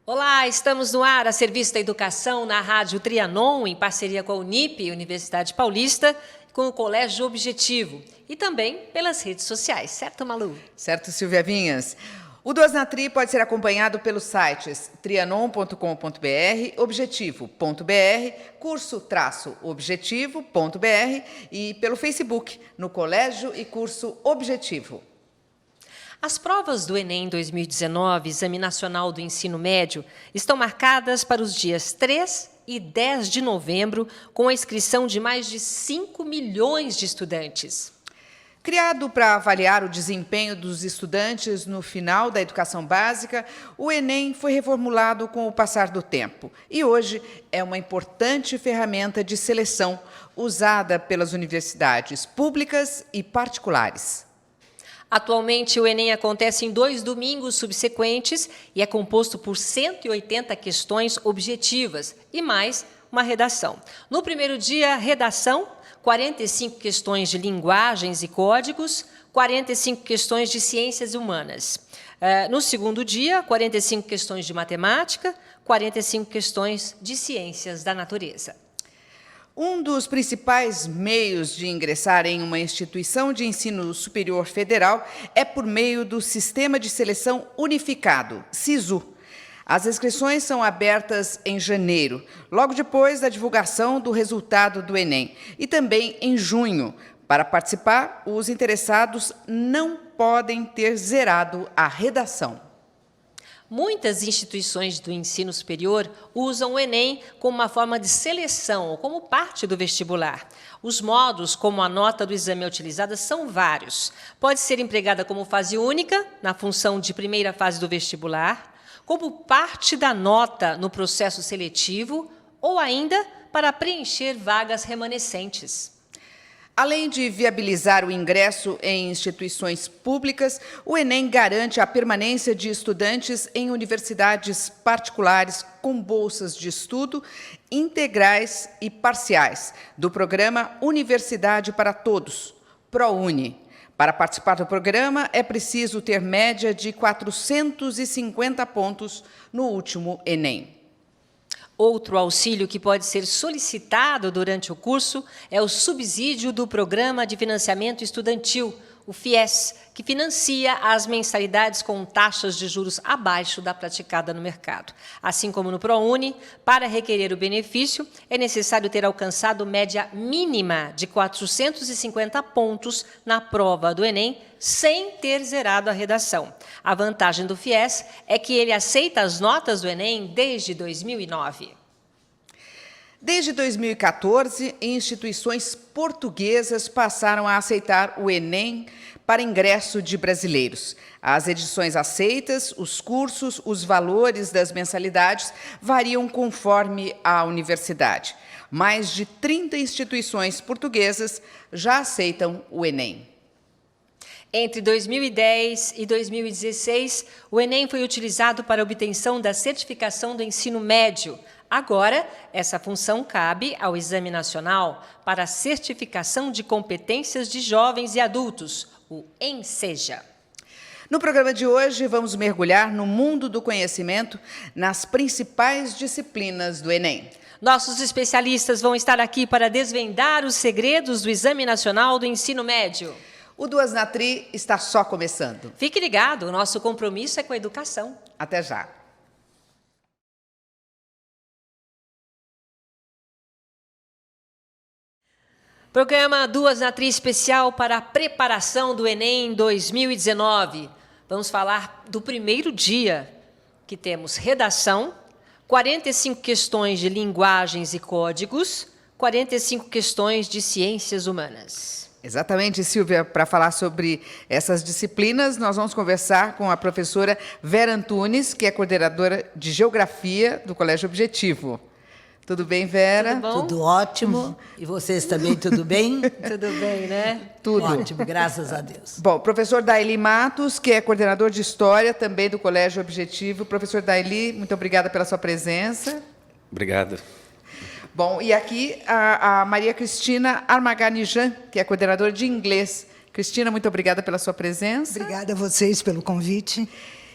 Olá, estamos no ar a serviço da educação na Rádio Trianon, em parceria com a Unip, Universidade Paulista, com o Colégio Objetivo e também pelas redes sociais, certo, Malu? Certo, Silvia Vinhas. O Duas na Tri pode ser acompanhado pelos sites trianon.com.br, objetivo.br, curso-objetivo.br e pelo Facebook, no Colégio e Curso Objetivo. As provas do Enem 2019, Exame Nacional do Ensino Médio, estão marcadas para os dias 3 e 10 de novembro, com a inscrição de mais de 5 milhões de estudantes. Criado para avaliar o desempenho dos estudantes no final da educação básica, o Enem foi reformulado com o passar do tempo e hoje é uma importante ferramenta de seleção usada pelas universidades públicas e particulares. Atualmente, o Enem acontece em 2 domingos subsequentes e é composto por 180 questões objetivas e mais uma redação. No primeiro dia, redação, 45 questões de linguagens e códigos, 45 questões de ciências humanas. No segundo dia, 45 questões de matemática, 45 questões de ciências da natureza. Um dos principais meios de ingressar em uma instituição de ensino superior federal é por meio do Sistema de Seleção Unificado, SISU. As inscrições são abertas em janeiro, logo depois da divulgação do resultado do Enem, e também em junho. Para participar, os interessados não podem ter zerado a redação. Muitas instituições do ensino superior usam o Enem como uma forma de seleção ou como parte do vestibular. Os modos como a nota do exame é utilizada são vários. Pode ser empregada como fase única, na função de primeira fase do vestibular, como parte da nota no processo seletivo ou ainda para preencher vagas remanescentes. Além de viabilizar o ingresso em instituições públicas, o Enem garante a permanência de estudantes em universidades particulares com bolsas de estudo integrais e parciais, do programa Universidade para Todos, ProUni. Para participar do programa, é preciso ter média de 450 pontos no último Enem. Outro auxílio que pode ser solicitado durante o curso é o subsídio do Programa de Financiamento Estudantil, o FIES, que financia as mensalidades com taxas de juros abaixo da praticada no mercado. Assim como no ProUni, para requerer o benefício, é necessário ter alcançado média mínima de 450 pontos na prova do Enem, sem ter zerado a redação. A vantagem do FIES é que ele aceita as notas do Enem desde 2009. Desde 2014, instituições portuguesas passaram a aceitar o Enem para ingresso de brasileiros. As edições aceitas, os cursos, os valores das mensalidades variam conforme a universidade. Mais de 30 instituições portuguesas já aceitam o Enem. Entre 2010 e 2016, o Enem foi utilizado para a obtenção da certificação do ensino médio. Agora, essa função cabe ao Exame Nacional para a Certificação de Competências de Jovens e Adultos, o ENSEJA. No programa de hoje, vamos mergulhar no mundo do conhecimento nas principais disciplinas do Enem. Nossos especialistas vão estar aqui para desvendar os segredos do Exame Nacional do Ensino Médio. O Duas na Tri está só começando. Fique ligado, o nosso compromisso é com a educação. Até já. Programa Duas na Tri especial para a preparação do Enem 2019. Vamos falar do primeiro dia, que temos redação, 45 questões de linguagens e códigos, 45 questões de ciências humanas. Exatamente, Silvia. Para falar sobre essas disciplinas, nós vamos conversar com a professora Vera Antunes, que é coordenadora de Geografia do Colégio Objetivo. Tudo bem, Vera? Tudo bom? Tudo ótimo. E vocês também, tudo bem? Tudo bem, né? Tudo. Ótimo, graças a Deus. Bom, professor Daili Matos, que é coordenador de História também do Colégio Objetivo. Professor Daili, muito obrigada pela sua presença. Obrigado. Bom, e aqui a Maria Cristina Armaganijan, que é coordenadora de Inglês. Cristina, muito obrigada pela sua presença. Obrigada a vocês pelo convite.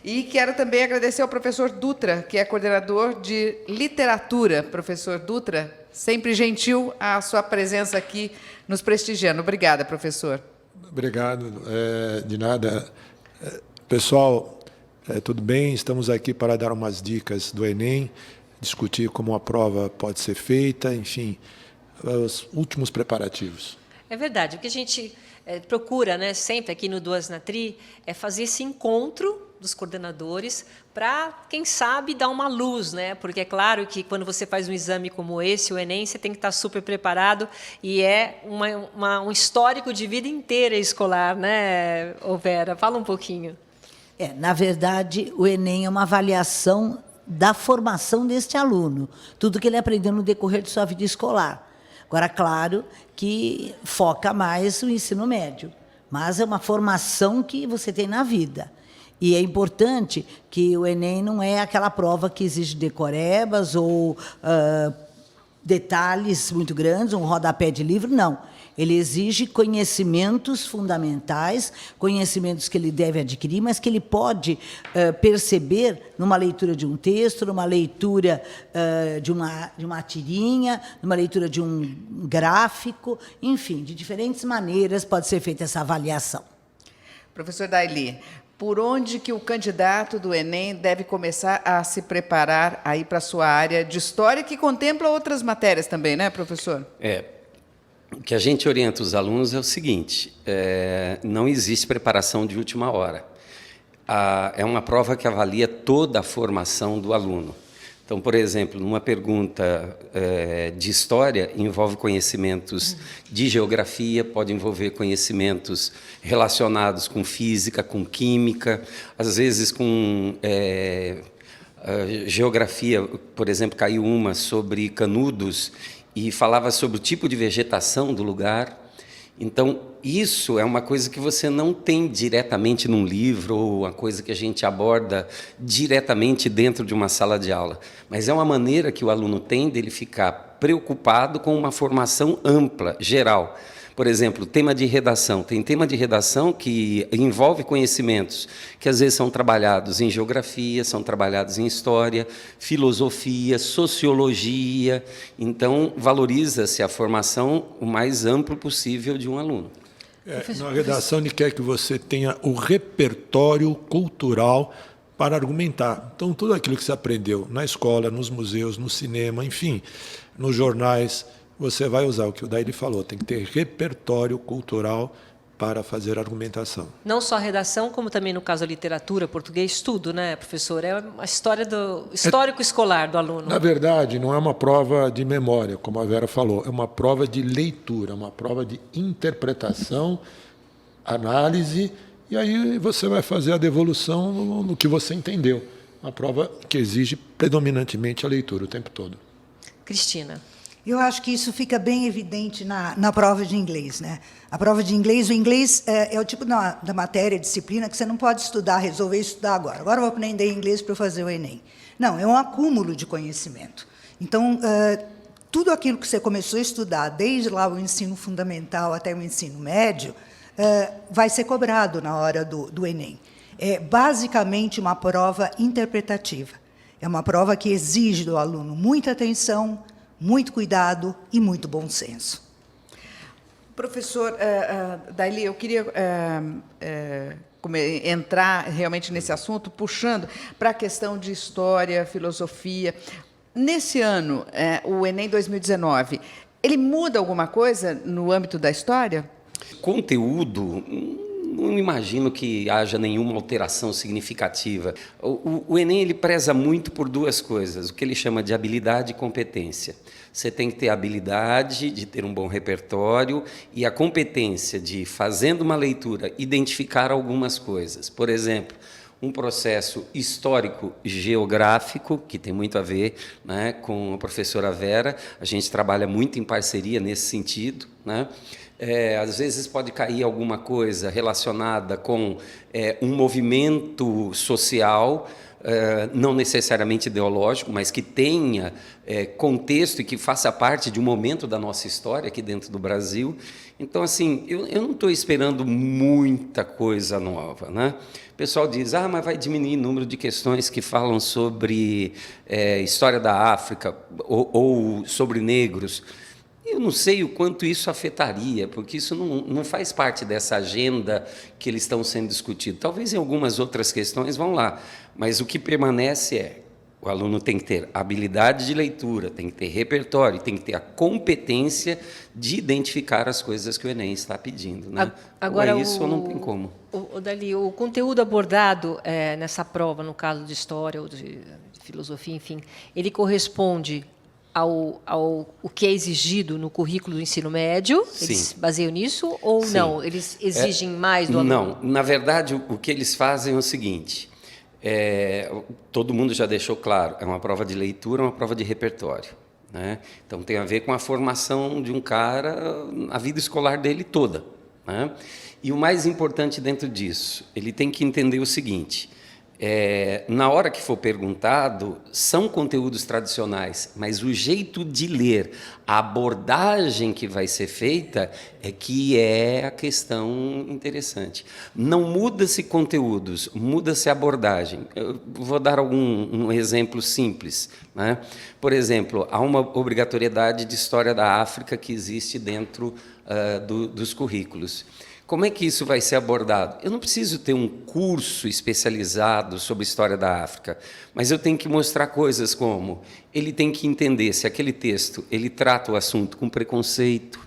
E quero também agradecer ao professor Dutra, que é coordenador de literatura. Professor Dutra, sempre gentil a sua presença aqui nos prestigiando. Obrigada, professor. Obrigado, de nada. Pessoal, tudo bem? Estamos aqui para dar umas dicas do Enem, discutir como a prova pode ser feita, enfim, os últimos preparativos. É verdade. O que a gente procura, né, sempre aqui no Duas na Tri, é fazer esse encontro dos coordenadores para, quem sabe, dar uma luz, né? Porque é claro que quando você faz um exame como esse, o Enem, você tem que estar super preparado e é um histórico de vida inteira escolar, né, Vera? Fala um pouquinho. Na verdade, o Enem é uma avaliação da formação deste aluno, tudo que ele aprendeu no decorrer de sua vida escolar. Agora, claro que foca mais o ensino médio, mas é uma formação que você tem na vida. E é importante que o Enem não é aquela prova que exige decorebas ou detalhes muito grandes, um rodapé de livro, não. Ele exige conhecimentos fundamentais, conhecimentos que ele deve adquirir, mas que ele pode perceber numa leitura de um texto, numa leitura de uma tirinha, numa leitura de um gráfico, enfim, de diferentes maneiras pode ser feita essa avaliação. Professor Daili, por onde que o candidato do Enem deve começar a se preparar aí para a sua área de história, que contempla outras matérias também, né, professor? O que a gente orienta os alunos é o seguinte, não existe preparação de última hora. É uma prova que avalia toda a formação do aluno. Então, por exemplo, numa pergunta de história, envolve conhecimentos de geografia, pode envolver conhecimentos relacionados com física, com química, às vezes com geografia. Por exemplo, caiu uma sobre Canudos e falava sobre o tipo de vegetação do lugar. Então, isso é uma coisa que você não tem diretamente num livro ou uma coisa que a gente aborda diretamente dentro de uma sala de aula. Mas é uma maneira que o aluno tem dele ficar preocupado com uma formação ampla, geral. Por exemplo, tema de redação. Tem tema de redação que envolve conhecimentos que às vezes são trabalhados em geografia, são trabalhados em história, filosofia, sociologia. Então, valoriza-se a formação o mais amplo possível de um aluno. Na redação, ele quer que você tenha o repertório cultural para argumentar. Então, tudo aquilo que você aprendeu na escola, nos museus, no cinema, enfim, nos jornais, você vai usar o que o Daili falou, tem que ter repertório cultural para fazer argumentação. Não só a redação, como também, no caso, a literatura, português, tudo, né, professor? É a história do histórico escolar do aluno. Na verdade, não é uma prova de memória, como a Vera falou, é uma prova de leitura, uma prova de interpretação, análise, e aí você vai fazer a devolução no que você entendeu. Uma prova que exige predominantemente a leitura o tempo todo. Cristina. Eu acho que isso fica bem evidente na prova de inglês, né? A prova de inglês, o inglês é o tipo da matéria, disciplina, que você não pode estudar, resolver estudar agora. Agora eu vou aprender inglês para eu fazer o Enem. Não, é um acúmulo de conhecimento. Então, tudo aquilo que você começou a estudar, desde lá o ensino fundamental até o ensino médio, vai ser cobrado na hora do Enem. É basicamente uma prova interpretativa. É uma prova que exige do aluno muita atenção, muito cuidado e muito bom senso. Professor Daili, eu queria entrar realmente nesse assunto, puxando para a questão de história, filosofia. Nesse ano, o Enem 2019, ele muda alguma coisa no âmbito da história? Conteúdo, não imagino que haja nenhuma alteração significativa. O Enem ele preza muito por duas coisas, o que ele chama de habilidade e competência. Você tem que ter a habilidade de ter um bom repertório e a competência de, fazendo uma leitura, identificar algumas coisas. Por exemplo, um processo histórico-geográfico, que tem muito a ver, né, com a professora Vera. A gente trabalha muito em parceria nesse sentido, né? Às vezes pode cair alguma coisa relacionada com um movimento social, não necessariamente ideológico, mas que tenha contexto e que faça parte de um momento da nossa história aqui dentro do Brasil. Então, assim, eu não estou esperando muita coisa nova, né? O pessoal diz, mas vai diminuir o número de questões que falam sobre história da África ou sobre negros. Eu não sei o quanto isso afetaria, porque isso não faz parte dessa agenda que eles estão sendo discutidos. Talvez em algumas outras questões vão lá, mas o que permanece o aluno tem que ter habilidade de leitura, tem que ter repertório, tem que ter a competência de identificar as coisas que o Enem está pedindo, né? Agora, isso não tem como. Dali, o conteúdo abordado nessa prova, no caso de história ou de filosofia, enfim, ele corresponde ao que é exigido no currículo do ensino médio? Sim. Eles baseiam nisso ou Sim. não? Eles exigem mais do aluno? Não, na verdade, o que eles fazem é o seguinte, todo mundo já deixou claro, é uma prova de leitura, uma prova de repertório, né? Então, tem a ver com a formação de um cara, a vida escolar dele toda, né? E o mais importante dentro disso, ele tem que entender o seguinte, na hora que for perguntado, são conteúdos tradicionais, mas o jeito de ler, a abordagem que vai ser feita que é a questão interessante. Não muda-se conteúdos, muda-se a abordagem. Eu vou dar um exemplo simples, né? Por exemplo, há uma obrigatoriedade de história da África que existe dentro dos currículos. Como é que isso vai ser abordado? Eu não preciso ter um curso especializado sobre história da África, mas eu tenho que mostrar coisas como ele tem que entender se aquele texto ele trata o assunto com preconceito,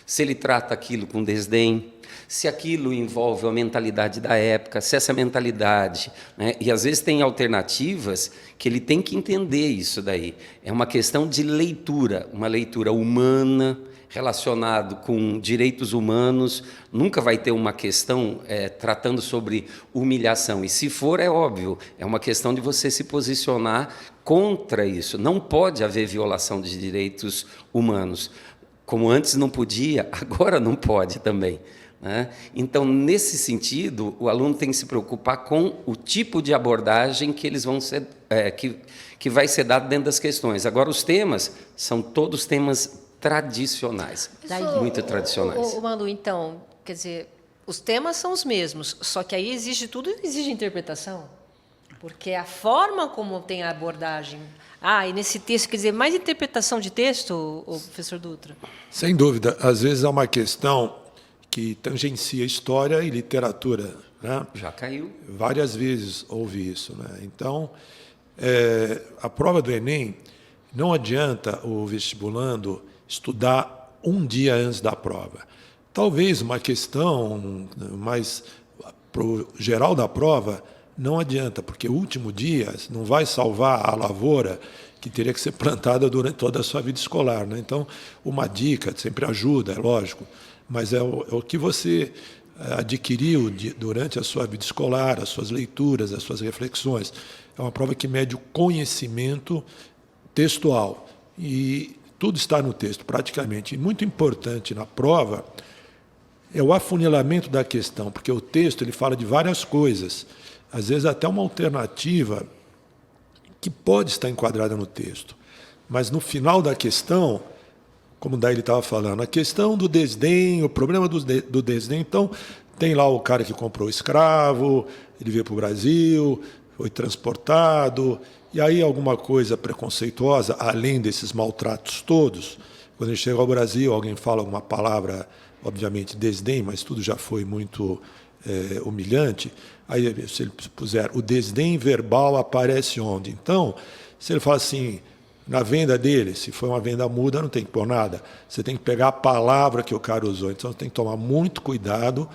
se ele trata aquilo com desdém, se aquilo envolve a mentalidade da época, se essa mentalidade, né? E às vezes tem alternativas que ele tem que entender isso daí. É uma questão de leitura, uma leitura humana, relacionado com direitos humanos, nunca vai ter uma questão tratando sobre humilhação. E se for, é óbvio, é uma questão de você se posicionar contra isso. Não pode haver violação de direitos humanos. Como antes não podia, agora não pode também, né? Então, nesse sentido, o aluno tem que se preocupar com o tipo de abordagem que eles vão ser, que vai ser dado dentro das questões. Agora, os temas são todos temas tradicionais, muito tradicionais. Malu, então, quer dizer, os temas são os mesmos, só que aí exige interpretação, porque a forma como tem a abordagem. E nesse texto, quer dizer, mais interpretação de texto, professor Dutra? Sem dúvida. Às vezes é uma questão que tangencia história e literatura, né? Já caiu. Várias vezes houve isso, né? Então, a prova do Enem, não adianta o vestibulando estudar um dia antes da prova. Talvez uma questão mais para o geral da prova não adianta, porque o último dia não vai salvar a lavoura que teria que ser plantada durante toda a sua vida escolar, né? Então, uma dica sempre ajuda, é lógico, mas é o que você adquiriu durante a sua vida escolar, as suas leituras, as suas reflexões. É uma prova que mede o conhecimento textual e tudo está no texto, praticamente. E muito importante na prova é o afunilamento da questão, porque o texto ele fala de várias coisas, às vezes até uma alternativa que pode estar enquadrada no texto. Mas no final da questão, como daí ele estava falando, a questão do desdém, o problema do desdém, então tem lá o cara que comprou escravo, ele veio para o Brasil, foi transportado, e aí alguma coisa preconceituosa, além desses maltratos todos, quando ele chega ao Brasil, alguém fala alguma palavra, obviamente desdém, mas tudo já foi muito humilhante, aí se ele puser o desdém verbal aparece onde? Então, se ele fala assim, na venda dele, se for uma venda muda, não tem que pôr nada, você tem que pegar a palavra que o cara usou, então você tem que tomar muito cuidado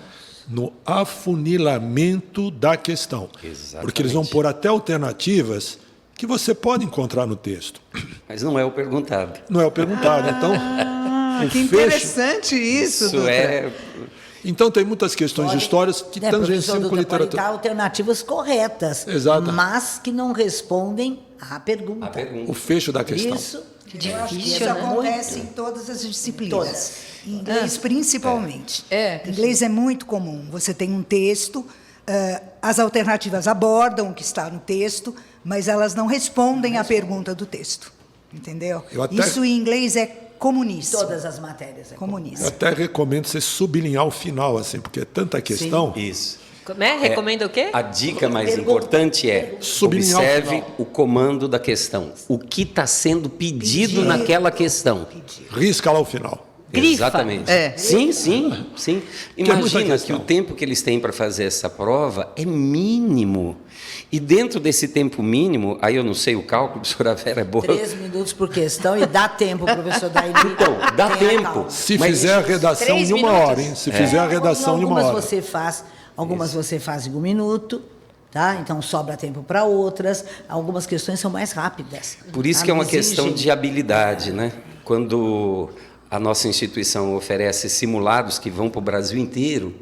no afunilamento da questão. Exatamente. Porque eles vão pôr até alternativas que você pode encontrar no texto. Mas não é o perguntado. Não é o perguntado. Então, que interessante isso, Isso Dutra. Então, tem muitas questões de histórias que tangenciam com Pode literatura. dar alternativas corretas, Exato. mas que não respondem à pergunta. A pergunta. O fecho da questão. Isso, Eu acho que isso Difícil, né? acontece em todas as disciplinas. Todas. Em inglês, principalmente. É. Em inglês é muito comum. Você tem um texto, As alternativas abordam o que está no texto, mas elas não respondem à pergunta do texto. Entendeu? Isso em inglês é comuníssimo. Todas as matérias. Eu Comuníssimo. até recomendo você sublinhar o final, assim, porque é tanta questão. Isso. Como é? Recomenda o quê? A dica mais importante é Sublinhar o observe final. o comando da questão. O que está sendo pedido naquela questão. Risca lá o final. Grifa. Exatamente. É. Sim. é muita Imagina que questão. o tempo que eles têm para fazer essa prova é mínimo. E dentro desse tempo mínimo, aí eu não sei o cálculo, a professora Vera é boa. 3 minutos por questão e dá tempo, professor Daili. Então, dá Tenha tempo. calma. Se Mas fizer a redação 3 em 1 minutos. hora, hein? Se fizer a redação em 1 Algumas hora. você faz em 1 minuto, tá? Então sobra tempo para outras. Algumas questões são mais rápidas. Por isso tá? que é uma Não questão exigem. de habilidade, né? Quando a nossa instituição oferece simulados que vão para o Brasil inteiro,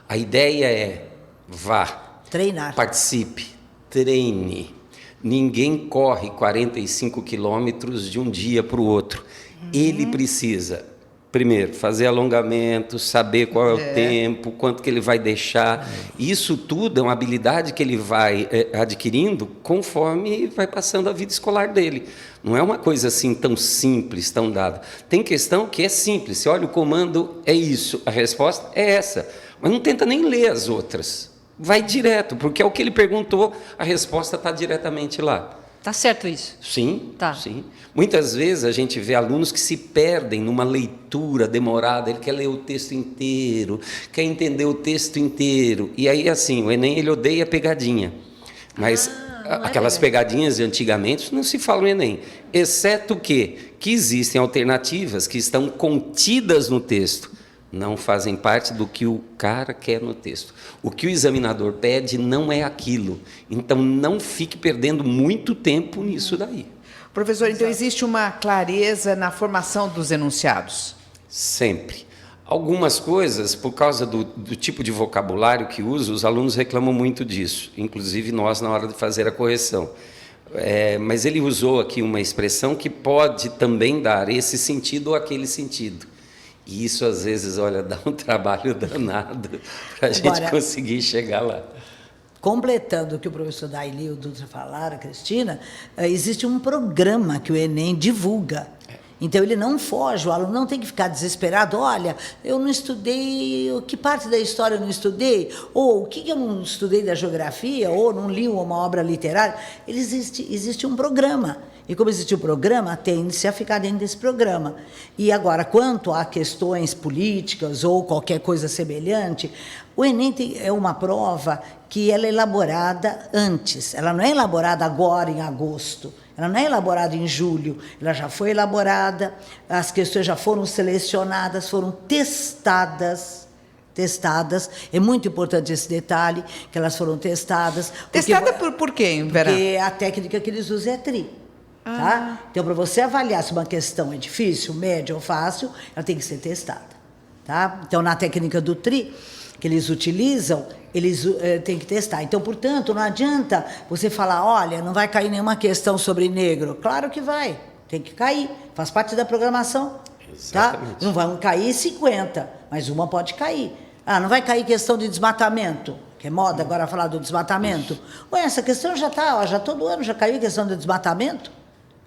a ideia é vá, Treinar. participe, treine. Ninguém corre 45 quilômetros de um dia para o outro. Ele precisa, primeiro, fazer alongamento, saber qual é o tempo, quanto que ele vai deixar. Isso tudo é uma habilidade que ele vai adquirindo conforme vai passando a vida escolar dele. Não é uma coisa assim tão simples, tão dada. Tem questão que é simples. Você olha o comando, é isso. A resposta é essa. Mas não tenta nem ler as outras. Vai direto, porque é o que ele perguntou, a resposta está diretamente lá. Tá certo isso? Sim, Tá. sim. Muitas vezes a gente vê alunos que se perdem numa leitura demorada, ele quer ler o texto inteiro, quer entender o texto inteiro. E aí, assim, o Enem, ele odeia pegadinha. Mas aquelas pegadinhas de antigamente não se fala no Enem. Exceto que existem alternativas que estão contidas no texto. Não fazem parte do que o cara quer no texto. O que o examinador pede não é aquilo. Então, não fique perdendo muito tempo nisso daí. Professor, então existe uma clareza na formação dos enunciados? Sempre. Algumas coisas, por causa do tipo de vocabulário que usa, os alunos reclamam muito disso, inclusive nós na hora de fazer a correção. Mas ele usou aqui uma expressão que pode também dar esse sentido ou aquele sentido. E isso, às vezes, olha, dá um trabalho danado para a gente Agora, conseguir chegar lá. Completando o que o professor Daili e o Dutra falaram, Cristina, existe um programa que o Enem divulga. Então, ele não foge, o aluno não tem que ficar desesperado. Olha, eu não estudei, que parte da história eu não estudei? Ou o que eu não estudei da geografia? Ou não li uma obra literária? Existe um programa. E como existe o programa, tende-se a ficar dentro desse programa. E agora, quanto a questões políticas ou qualquer coisa semelhante, o Enem é uma prova que ela é elaborada antes. Ela não é elaborada agora, em agosto. Ela não é elaborada em julho. Ela já foi elaborada, as questões já foram selecionadas, foram testadas. É muito importante esse detalhe, que elas foram testadas. Testada por quem, Vera? Porque a técnica que eles usam é TRI. Tá? Então, para você avaliar se uma questão é difícil, média ou fácil, ela tem que ser testada. Tá? Então, na técnica do TRI, que eles utilizam, eles têm que testar. Então, portanto, não adianta você falar, olha, não vai cair nenhuma questão sobre negro. Claro que vai, tem que cair, faz parte da programação. Tá? Não vão cair 50, mas uma pode cair. Ah, não vai cair questão de desmatamento, que é moda agora falar do desmatamento. Ué, essa questão já está, já todo ano já caiu questão de desmatamento.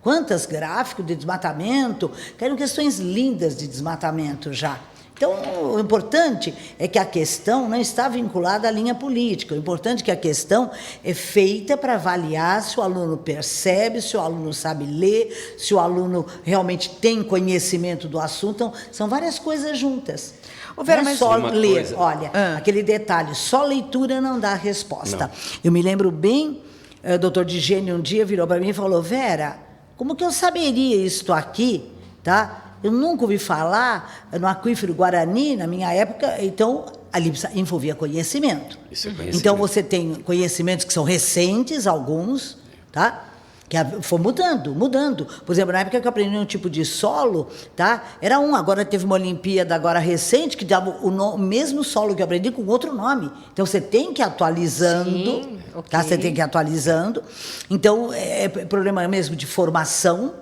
Quantas gráficos de desmatamento, caíram questões lindas de desmatamento já. Então, o importante é que a questão não está vinculada à linha política. O importante é que a questão é feita para avaliar se o aluno percebe, se o aluno sabe ler, se o aluno realmente tem conhecimento do assunto. Então, são várias coisas juntas. Ô, Vera, não é mas só uma ler, coisa. olha, aquele detalhe, só leitura não dá resposta. Não. Eu me lembro bem, o doutor Digênio um dia virou para mim e falou, Vera, como que eu saberia isto aqui, tá? Eu nunca ouvi falar no aquífero Guarani, na minha época, então ali envolvia conhecimento. Isso é conhecimento. Então você tem conhecimentos que são recentes, alguns, tá? Que foi mudando. Por exemplo, na época que eu aprendi um tipo de solo, tá? Era agora teve uma Olimpíada agora recente que dava o mesmo solo que eu aprendi com outro nome. Então você tem que ir atualizando, Sim, tá? ok. Você tem que ir atualizando. Então é problema mesmo de formação,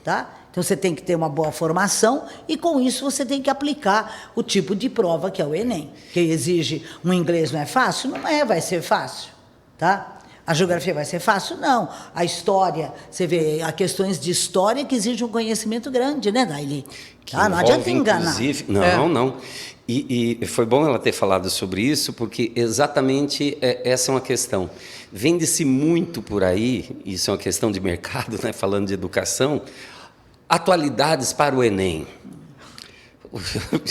tá? Então, você tem que ter uma boa formação e, com isso, você tem que aplicar o tipo de prova que é o Enem. Que exige um inglês não é fácil? Não é, vai ser fácil, tá? A geografia vai ser fácil? Não. A história, você vê, há questões de história que exigem um conhecimento grande, né, Daili? Tá? Não adianta enganar. Não. E foi bom ela ter falado sobre isso, porque exatamente essa é uma questão. Vende-se muito por aí, isso é uma questão de mercado, né, falando de educação, atualidades para o Enem.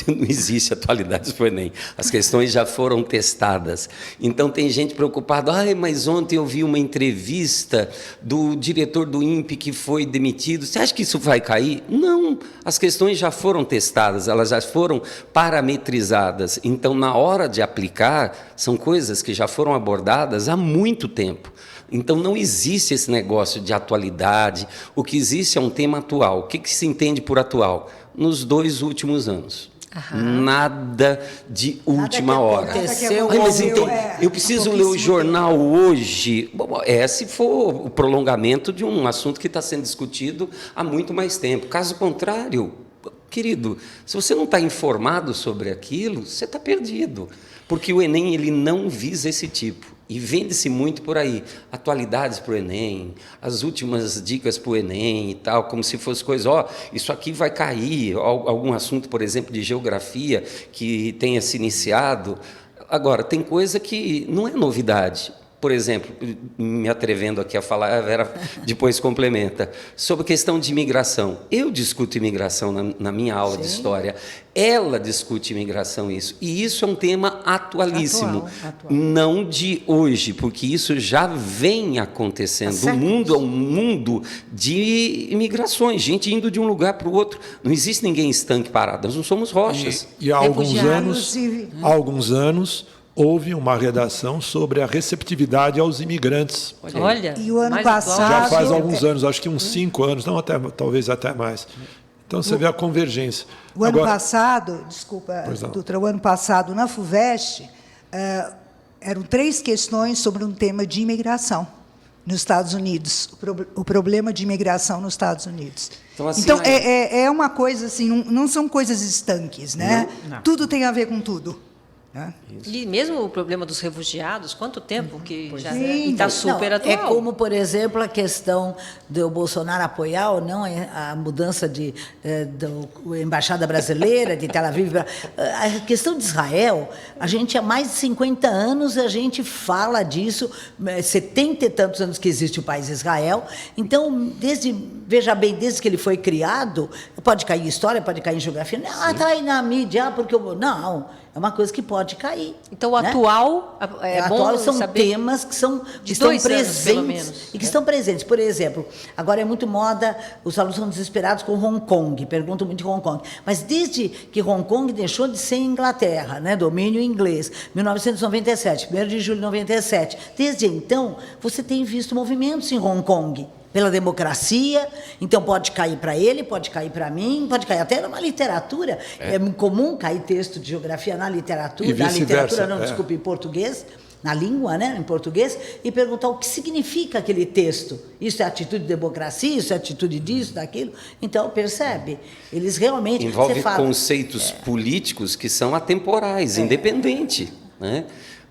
Não existe atualidades para o Enem. As questões já foram testadas. Então, tem gente preocupada. Mas ontem eu vi uma entrevista do diretor do INPE que foi demitido. Você acha que isso vai cair? Não. As questões já foram testadas, elas já foram parametrizadas. Então, na hora de aplicar, são coisas que já foram abordadas há muito tempo. Então, não existe esse negócio de atualidade. O que existe é um tema atual. O que se entende por atual? Nos 2 últimos anos. Nada de última hora. Mas então, eu preciso ler o jornal hoje. Se for o prolongamento de um assunto que está sendo discutido há muito mais tempo. Caso contrário, querido, se você não está informado sobre aquilo, você está perdido. Porque o Enem ele não visa esse tipo. E vende-se muito por aí, atualidades para o Enem, as últimas dicas para o Enem e tal, como se fosse coisa, isso aqui vai cair, algum assunto, por exemplo, de geografia que tenha se iniciado. Agora, tem coisa que não é novidade. Por exemplo, me atrevendo aqui a falar, a Vera depois complementa, sobre a questão de imigração. Eu discuto imigração na minha aula de História. Ela discute imigração, isso. E isso é um tema atualíssimo. Atual. Não de hoje, porque isso já vem acontecendo. O mundo é um mundo de imigrações, gente indo de um lugar para o outro. Não existe ninguém estanque parado, nós não somos rochas. E há alguns anos houve uma redação sobre a receptividade aos imigrantes. Olha, e o ano passado... Já faz alguns anos, acho que uns 5 anos, não até, talvez até mais. Então, você vê a convergência. O ano passado, desculpa, Dutra, o ano passado, na FUVEST, eram 3 questões sobre um tema de imigração nos Estados Unidos, o problema de imigração nos Estados Unidos. Então, assim, é uma coisa assim, não são coisas estanques, né? Não. Tudo tem a ver com tudo. E mesmo o problema dos refugiados, quanto tempo que já está super atual? É como, por exemplo, a questão do Bolsonaro apoiar ou não a mudança da Embaixada Brasileira de Tel Aviv. A questão de Israel, a gente há mais de 50 anos a gente fala disso, 70 e tantos anos que existe o país Israel. Então, veja bem, desde que ele foi criado, pode cair em história, pode cair em geografia. Está aí na mídia, porque não. É uma coisa que pode cair. Então, o atual atual são temas que estão presentes e que estão presentes. Por exemplo, agora é muito moda, os alunos são desesperados com Hong Kong, perguntam muito de Hong Kong. Mas desde que Hong Kong deixou de ser Inglaterra, né, domínio inglês, 1997, 1º de julho de 97, desde então, você tem visto movimentos em Hong Kong, pela democracia, então pode cair para ele, pode cair para mim, pode cair até numa literatura. É comum cair texto de geografia na literatura, desculpe, em português, na língua, né, em português, e perguntar o que significa aquele texto. Isso é atitude de democracia, isso é atitude disso, daquilo. Então, percebe? Eles realmente... Envolve conceitos políticos que são atemporais, independente, né?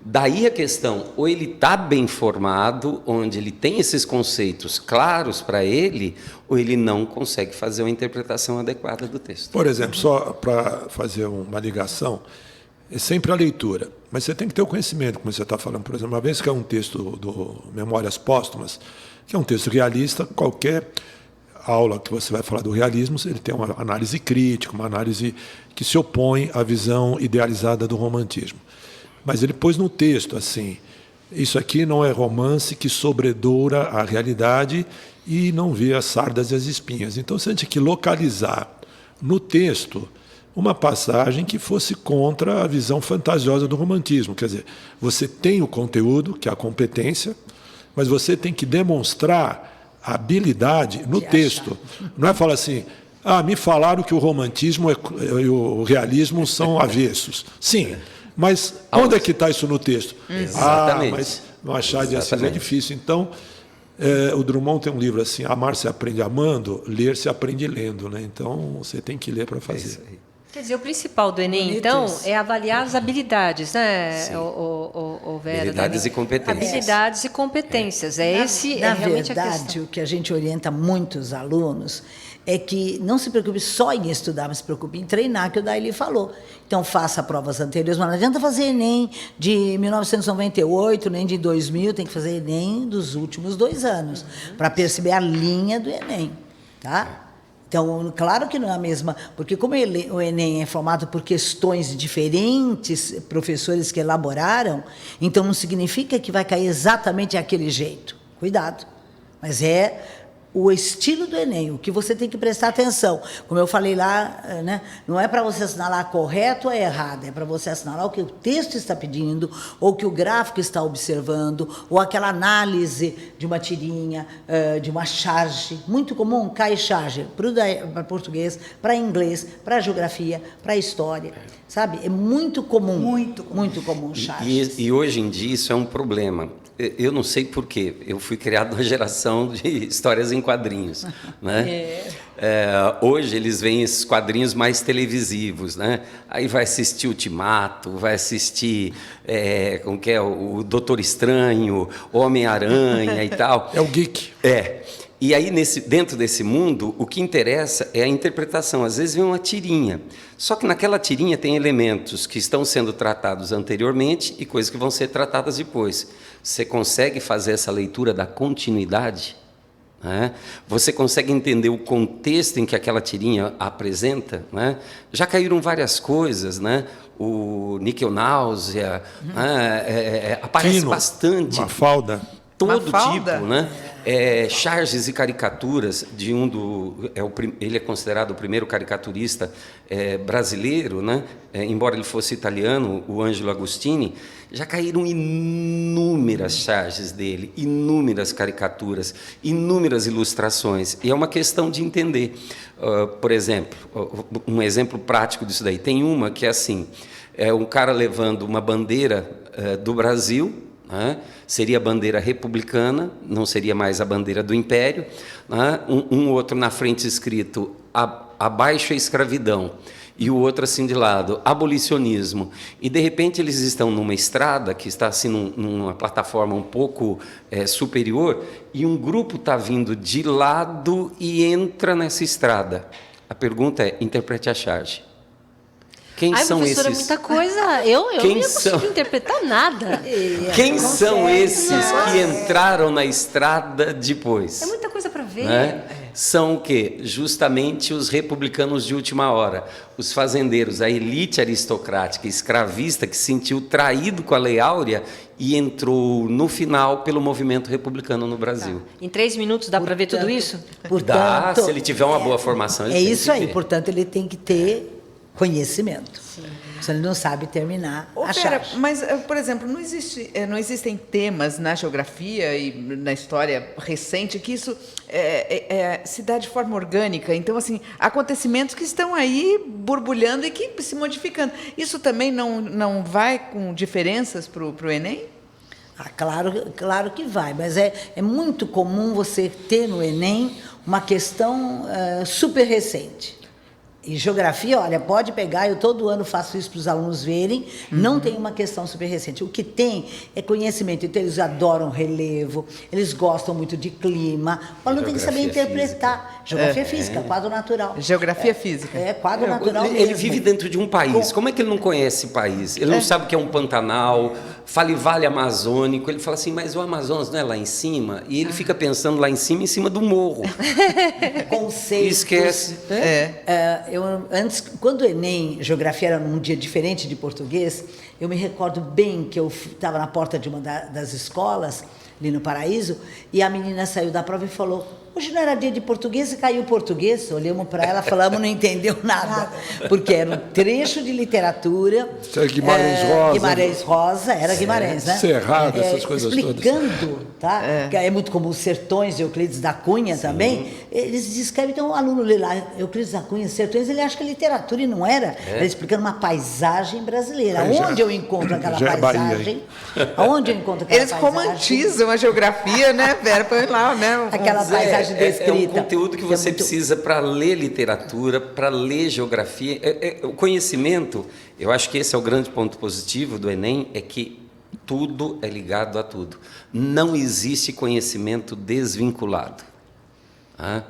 Daí a questão, ou ele está bem formado, onde ele tem esses conceitos claros para ele, ou ele não consegue fazer uma interpretação adequada do texto. Por exemplo, só para fazer uma ligação, é sempre a leitura, mas você tem que ter o conhecimento, como você está falando. Por exemplo, uma vez que é um texto do Memórias Póstumas, que é um texto realista, qualquer aula que você vai falar do realismo, ele tem uma análise crítica, uma análise que se opõe à visão idealizada do romantismo. Mas ele pôs no texto assim, isso aqui não é romance que sobredoura a realidade e não vê as sardas e as espinhas. Então, você tinha que localizar no texto uma passagem que fosse contra a visão fantasiosa do romantismo. Quer dizer, você tem o conteúdo, que é a competência, mas você tem que demonstrar a habilidade no texto. Não é falar assim, me falaram que o romantismo e o realismo são avessos. Sim. Mas onde é que está isso no texto? Exatamente. Mas no Machado de Assis é difícil. Então, O Drummond tem um livro assim, amar se aprende amando, ler se aprende lendo, né? Então, você tem que ler para fazer. Quer dizer, o principal do Enem, Bonito então, isso. é avaliar as habilidades, né, o Vera? Habilidades também. e competências. Habilidades e competências. Na Realmente a verdade, questão. o que a gente orienta muitos alunos é que não se preocupe só em estudar, mas se preocupe em treinar, que o Daily falou. Então, faça provas anteriores, mas não adianta fazer Enem de 1998, nem de 2000, tem que fazer Enem dos últimos 2 anos, para perceber a linha do Enem, tá? Então, claro que não é a mesma, porque como o Enem é formado por questões de diferentes professores que elaboraram, então não significa que vai cair exatamente aquele jeito. Cuidado. Mas é o estilo do Enem, o que você tem que prestar atenção. Como eu falei lá, né, não é para você assinalar correto ou errado, é para você assinalar o que o texto está pedindo, ou que o gráfico está observando, ou aquela análise de uma tirinha, de uma charge. Muito comum, cai charge para português, para inglês, para geografia, para história. Sabe? É muito comum. Muito comum charge. E hoje em dia isso é um problema. Eu não sei porquê, eu fui criado numa geração de histórias em quadrinhos, né? Hoje eles veem esses quadrinhos mais televisivos, né? Aí vai assistir Ultimato, vai assistir como que é, o Doutor Estranho, Homem-Aranha e tal. É o geek. E aí, dentro desse mundo, o que interessa é a interpretação. Às vezes vem uma tirinha. Só que naquela tirinha tem elementos que estão sendo tratados anteriormente e coisas que vão ser tratadas depois. Você consegue fazer essa leitura da continuidade? Né? Você consegue entender o contexto em que aquela tirinha apresenta? Né? Já caíram várias coisas, né? O níquel náusea, aparece Quino, bastante. Mafalda. Todo Mafalda? tipo, né? Charges e caricaturas de ele é considerado o primeiro caricaturista brasileiro, né? Embora ele fosse italiano, o Ângelo Agostini. Já caíram inúmeras charges dele, inúmeras caricaturas, inúmeras ilustrações. E é uma questão de entender. Por exemplo, um exemplo prático disso daí. Tem uma que é assim, um cara levando uma bandeira do Brasil, né? Seria a bandeira republicana, não seria mais a bandeira do Império, né? Um outro na frente escrito abaixo a escravidão, e o outro assim de lado, abolicionismo. E de repente eles estão numa estrada que está assim numa plataforma um pouco superior, e um grupo está vindo de lado e entra nessa estrada. A pergunta é: interprete a charge. Quem são professora, esses? muita coisa. Eu não ia são? conseguir interpretar nada. Quem são esses que entraram na estrada depois? É muita coisa para ver. Né? São o quê? Justamente os republicanos de última hora, os fazendeiros, a elite aristocrática, escravista, que se sentiu traído com a Lei Áurea e entrou no final pelo movimento republicano no Brasil. Em 3 minutos dá para ver tudo isso? Dá, se ele tiver uma boa formação. Ele É tem isso que aí, ver. portanto, ele tem que ter conhecimento. Se ele não sabe terminar a Vera, charge. mas, por exemplo, não existem temas na geografia e na história recente que isso se dá de forma orgânica. Então, assim, acontecimentos que estão aí borbulhando e que se modificando. Isso também não vai com diferenças para o Enem? Claro que vai, mas é muito comum você ter no Enem uma questão super recente. E geografia, olha, pode pegar, eu todo ano faço isso para os alunos verem, não tem uma questão super recente. O que tem é conhecimento, então eles adoram relevo, eles gostam muito de clima, o aluno tem que saber Geografia interpretar. Geografia física, quadro natural. Geografia física. Quadro natural Ele mesmo. vive dentro de um país. Como é que ele não conhece país? Ele não sabe o que é um Pantanal, vale amazônico. Ele fala assim, mas o Amazonas não é lá em cima? E ele fica pensando lá em cima do morro. Conceitos. E esquece. Antes, quando o Enem, geografia era num dia diferente de português, eu me recordo bem que eu estava na porta de uma das escolas, ali no Paraíso, e a menina saiu da prova e falou: hoje não era dia de português e caiu português. Olhamos para ela, falamos, não entendeu nada. Porque era um trecho de literatura. Isso é Guimarães Rosa. Guimarães Rosa, era Guimarães, né? Cerrado, essas coisas explicando, tá? Que é muito comum os Sertões de Euclides da Cunha também. Eles descrevem, então o aluno lê lá Euclides da Cunha, Sertões, ele acha que é literatura e não era. Era explicando uma paisagem brasileira. Onde eu fui, Já. eu fui para o Paraíso, e a menina saiu da prova e falou: hoje não era dia de português e caiu português. eu encontro aquela Já é Bahia, paisagem? Aonde eu encontro aquela Eles paisagem? romantizam a geografia, né, Vera? Põe lá, né? Aquela paisagem É um descrita. conteúdo que é você muito- precisa para ler literatura, para ler geografia. O conhecimento, eu acho que esse é o grande ponto positivo do Enem, é que tudo é ligado a tudo. Não existe conhecimento desvinculado. Tá?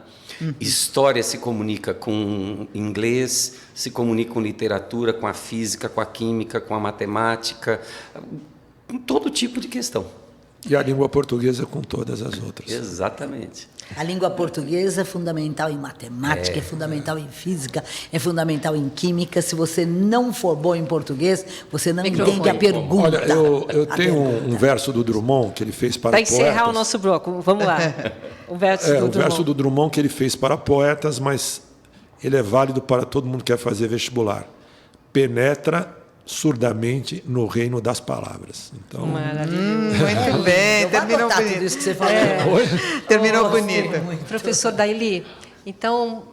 História se comunica com inglês, se comunica com literatura, com a física, com a química, com a matemática, com todo tipo de questão. E a língua portuguesa com todas as outras. Exatamente. A língua portuguesa é fundamental em matemática, é fundamental em física, é fundamental em química. Se você não for bom em português, você não entende a pergunta. Olha, eu A tenho pergunta. um verso do Drummond que ele fez para Para poetas. encerrar o nosso bloco, vamos lá. O verso do O verso Drummond. do Drummond que ele fez para poetas, mas ele é válido para todo mundo que quer fazer vestibular. Penetra surdamente no reino das palavras. Então, Maravilhoso. Muito bem, Eu vou terminou anotar tudo bonito. isso que você falou. Terminou Oh, bonito. foi muito. Professor Daili, então,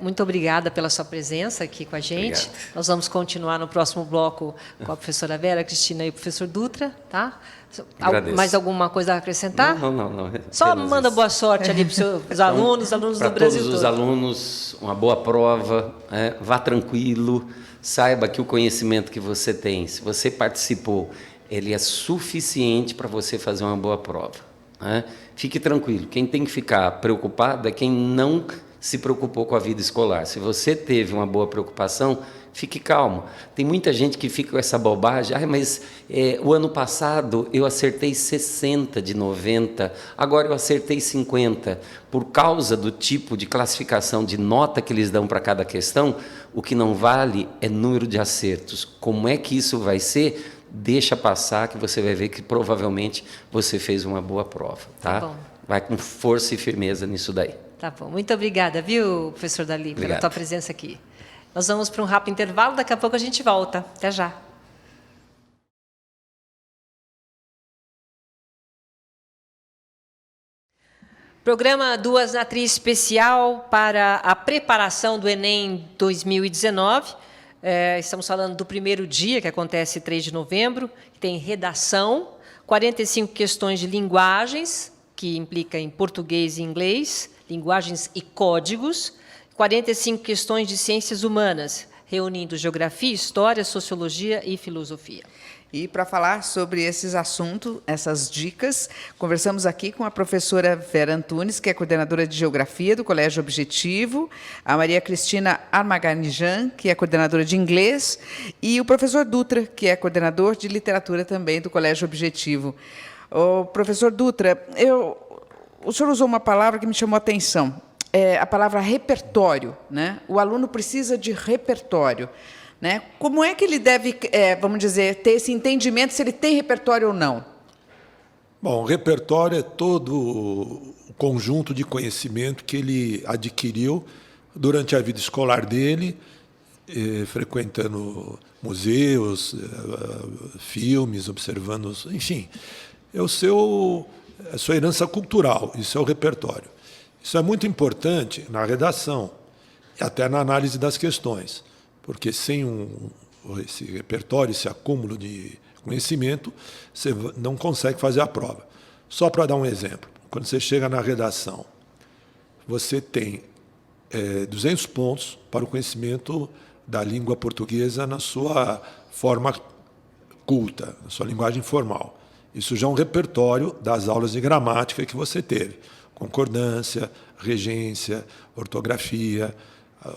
muito obrigada pela sua presença aqui com a gente. Obrigado. Nós vamos continuar no próximo bloco com a professora Vera, a Cristina e o professor Dutra, tá? Agradeço. Mais alguma coisa a acrescentar? Não. Só Apenas manda isso. boa sorte ali para os alunos Para do Brasil todos os todo. alunos, uma boa prova, vá tranquilo, saiba que o conhecimento que você tem, se você participou, ele é suficiente para você fazer uma boa prova. Fique tranquilo, quem tem que ficar preocupado é quem não se preocupou com a vida escolar. Se você teve uma boa preocupação, fique calmo. Tem muita gente que fica com essa bobagem, mas o ano passado eu acertei 60 de 90, agora eu acertei 50. Por causa do tipo de classificação de nota que eles dão para cada questão, o que não vale é número de acertos. Como é que isso vai ser? Deixa passar que você vai ver que provavelmente você fez uma boa prova. Tá? Tá bom. Vai com força e firmeza nisso daí. Tá bom. Muito obrigada, viu, professor Daili, pela Obrigado. tua presença aqui. Nós vamos para um rápido intervalo, daqui a pouco a gente volta. Até já. Programa Duas na Tri especial para a preparação do Enem 2019. Estamos falando do primeiro dia, que acontece 3 de novembro, que tem redação, 45 questões de linguagens, que implica em português e inglês, linguagens e códigos, 45 questões de ciências humanas, reunindo geografia, história, sociologia e filosofia. E para falar sobre esses assuntos, essas dicas, conversamos aqui com a professora Vera Antunes, que é coordenadora de Geografia do Colégio Objetivo, a Maria Cristina Armaganijan, que é coordenadora de Inglês, e o professor Dutra, que é coordenador de Literatura também do Colégio Objetivo. O professor Dutra, o senhor usou uma palavra que me chamou a atenção, a palavra repertório, né? O aluno precisa de repertório. Né? Como é que ele deve, vamos dizer, ter esse entendimento se ele tem repertório ou não? Bom, o repertório é todo o conjunto de conhecimento que ele adquiriu durante a vida escolar dele, frequentando museus, filmes, observando, enfim, é a sua herança cultural, isso é o repertório. Isso é muito importante na redação e até na análise das questões. Porque sem esse repertório, esse acúmulo de conhecimento, você não consegue fazer a prova. Só para dar um exemplo, quando você chega na redação, você tem 200 pontos para o conhecimento da língua portuguesa na sua forma culta, na sua linguagem formal. Isso já é um repertório das aulas de gramática que você teve. Concordância, regência, ortografia,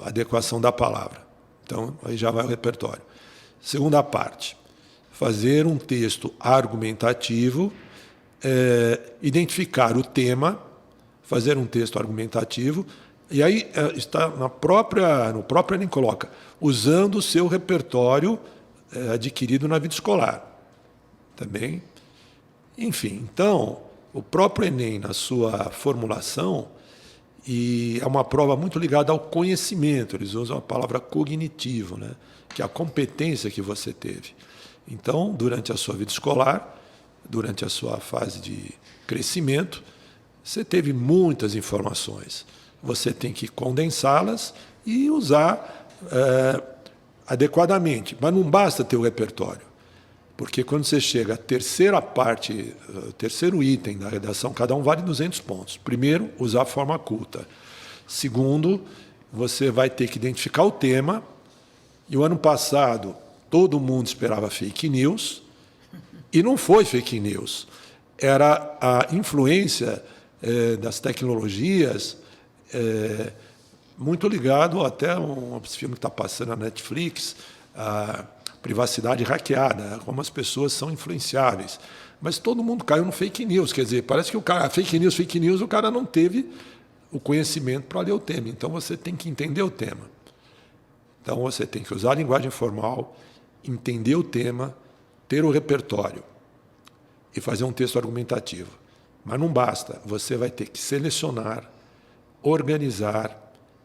adequação da palavra. Então, aí já vai o repertório. Segunda parte, fazer um texto argumentativo, identificar o tema, fazer um texto argumentativo, e aí está no próprio Enem coloca, usando o seu repertório adquirido na vida escolar. Também. Enfim, então, o próprio Enem, na sua formulação, e é uma prova muito ligada ao conhecimento, eles usam a palavra cognitivo, né? Que é a competência que você teve. Então, durante a sua vida escolar, durante a sua fase de crescimento, você teve muitas informações. Você tem que condensá-las e usar adequadamente. Mas não basta ter o repertório. Porque quando você chega à terceira parte, o terceiro item da redação, cada um vale 200 pontos. Primeiro, usar a forma culta. Segundo, você vai ter que identificar o tema. E o ano passado, todo mundo esperava fake news, e não foi fake news. Era a influência das tecnologias, muito ligado até a um filme que está passando na Netflix, a privacidade hackeada, como as pessoas são influenciáveis. Mas todo mundo caiu no fake news, quer dizer, parece que o cara, fake news, o cara não teve o conhecimento para ler o tema. Então, você tem que entender o tema. Então, você tem que usar a linguagem formal, entender o tema, ter o repertório e fazer um texto argumentativo. Mas não basta, você vai ter que selecionar, organizar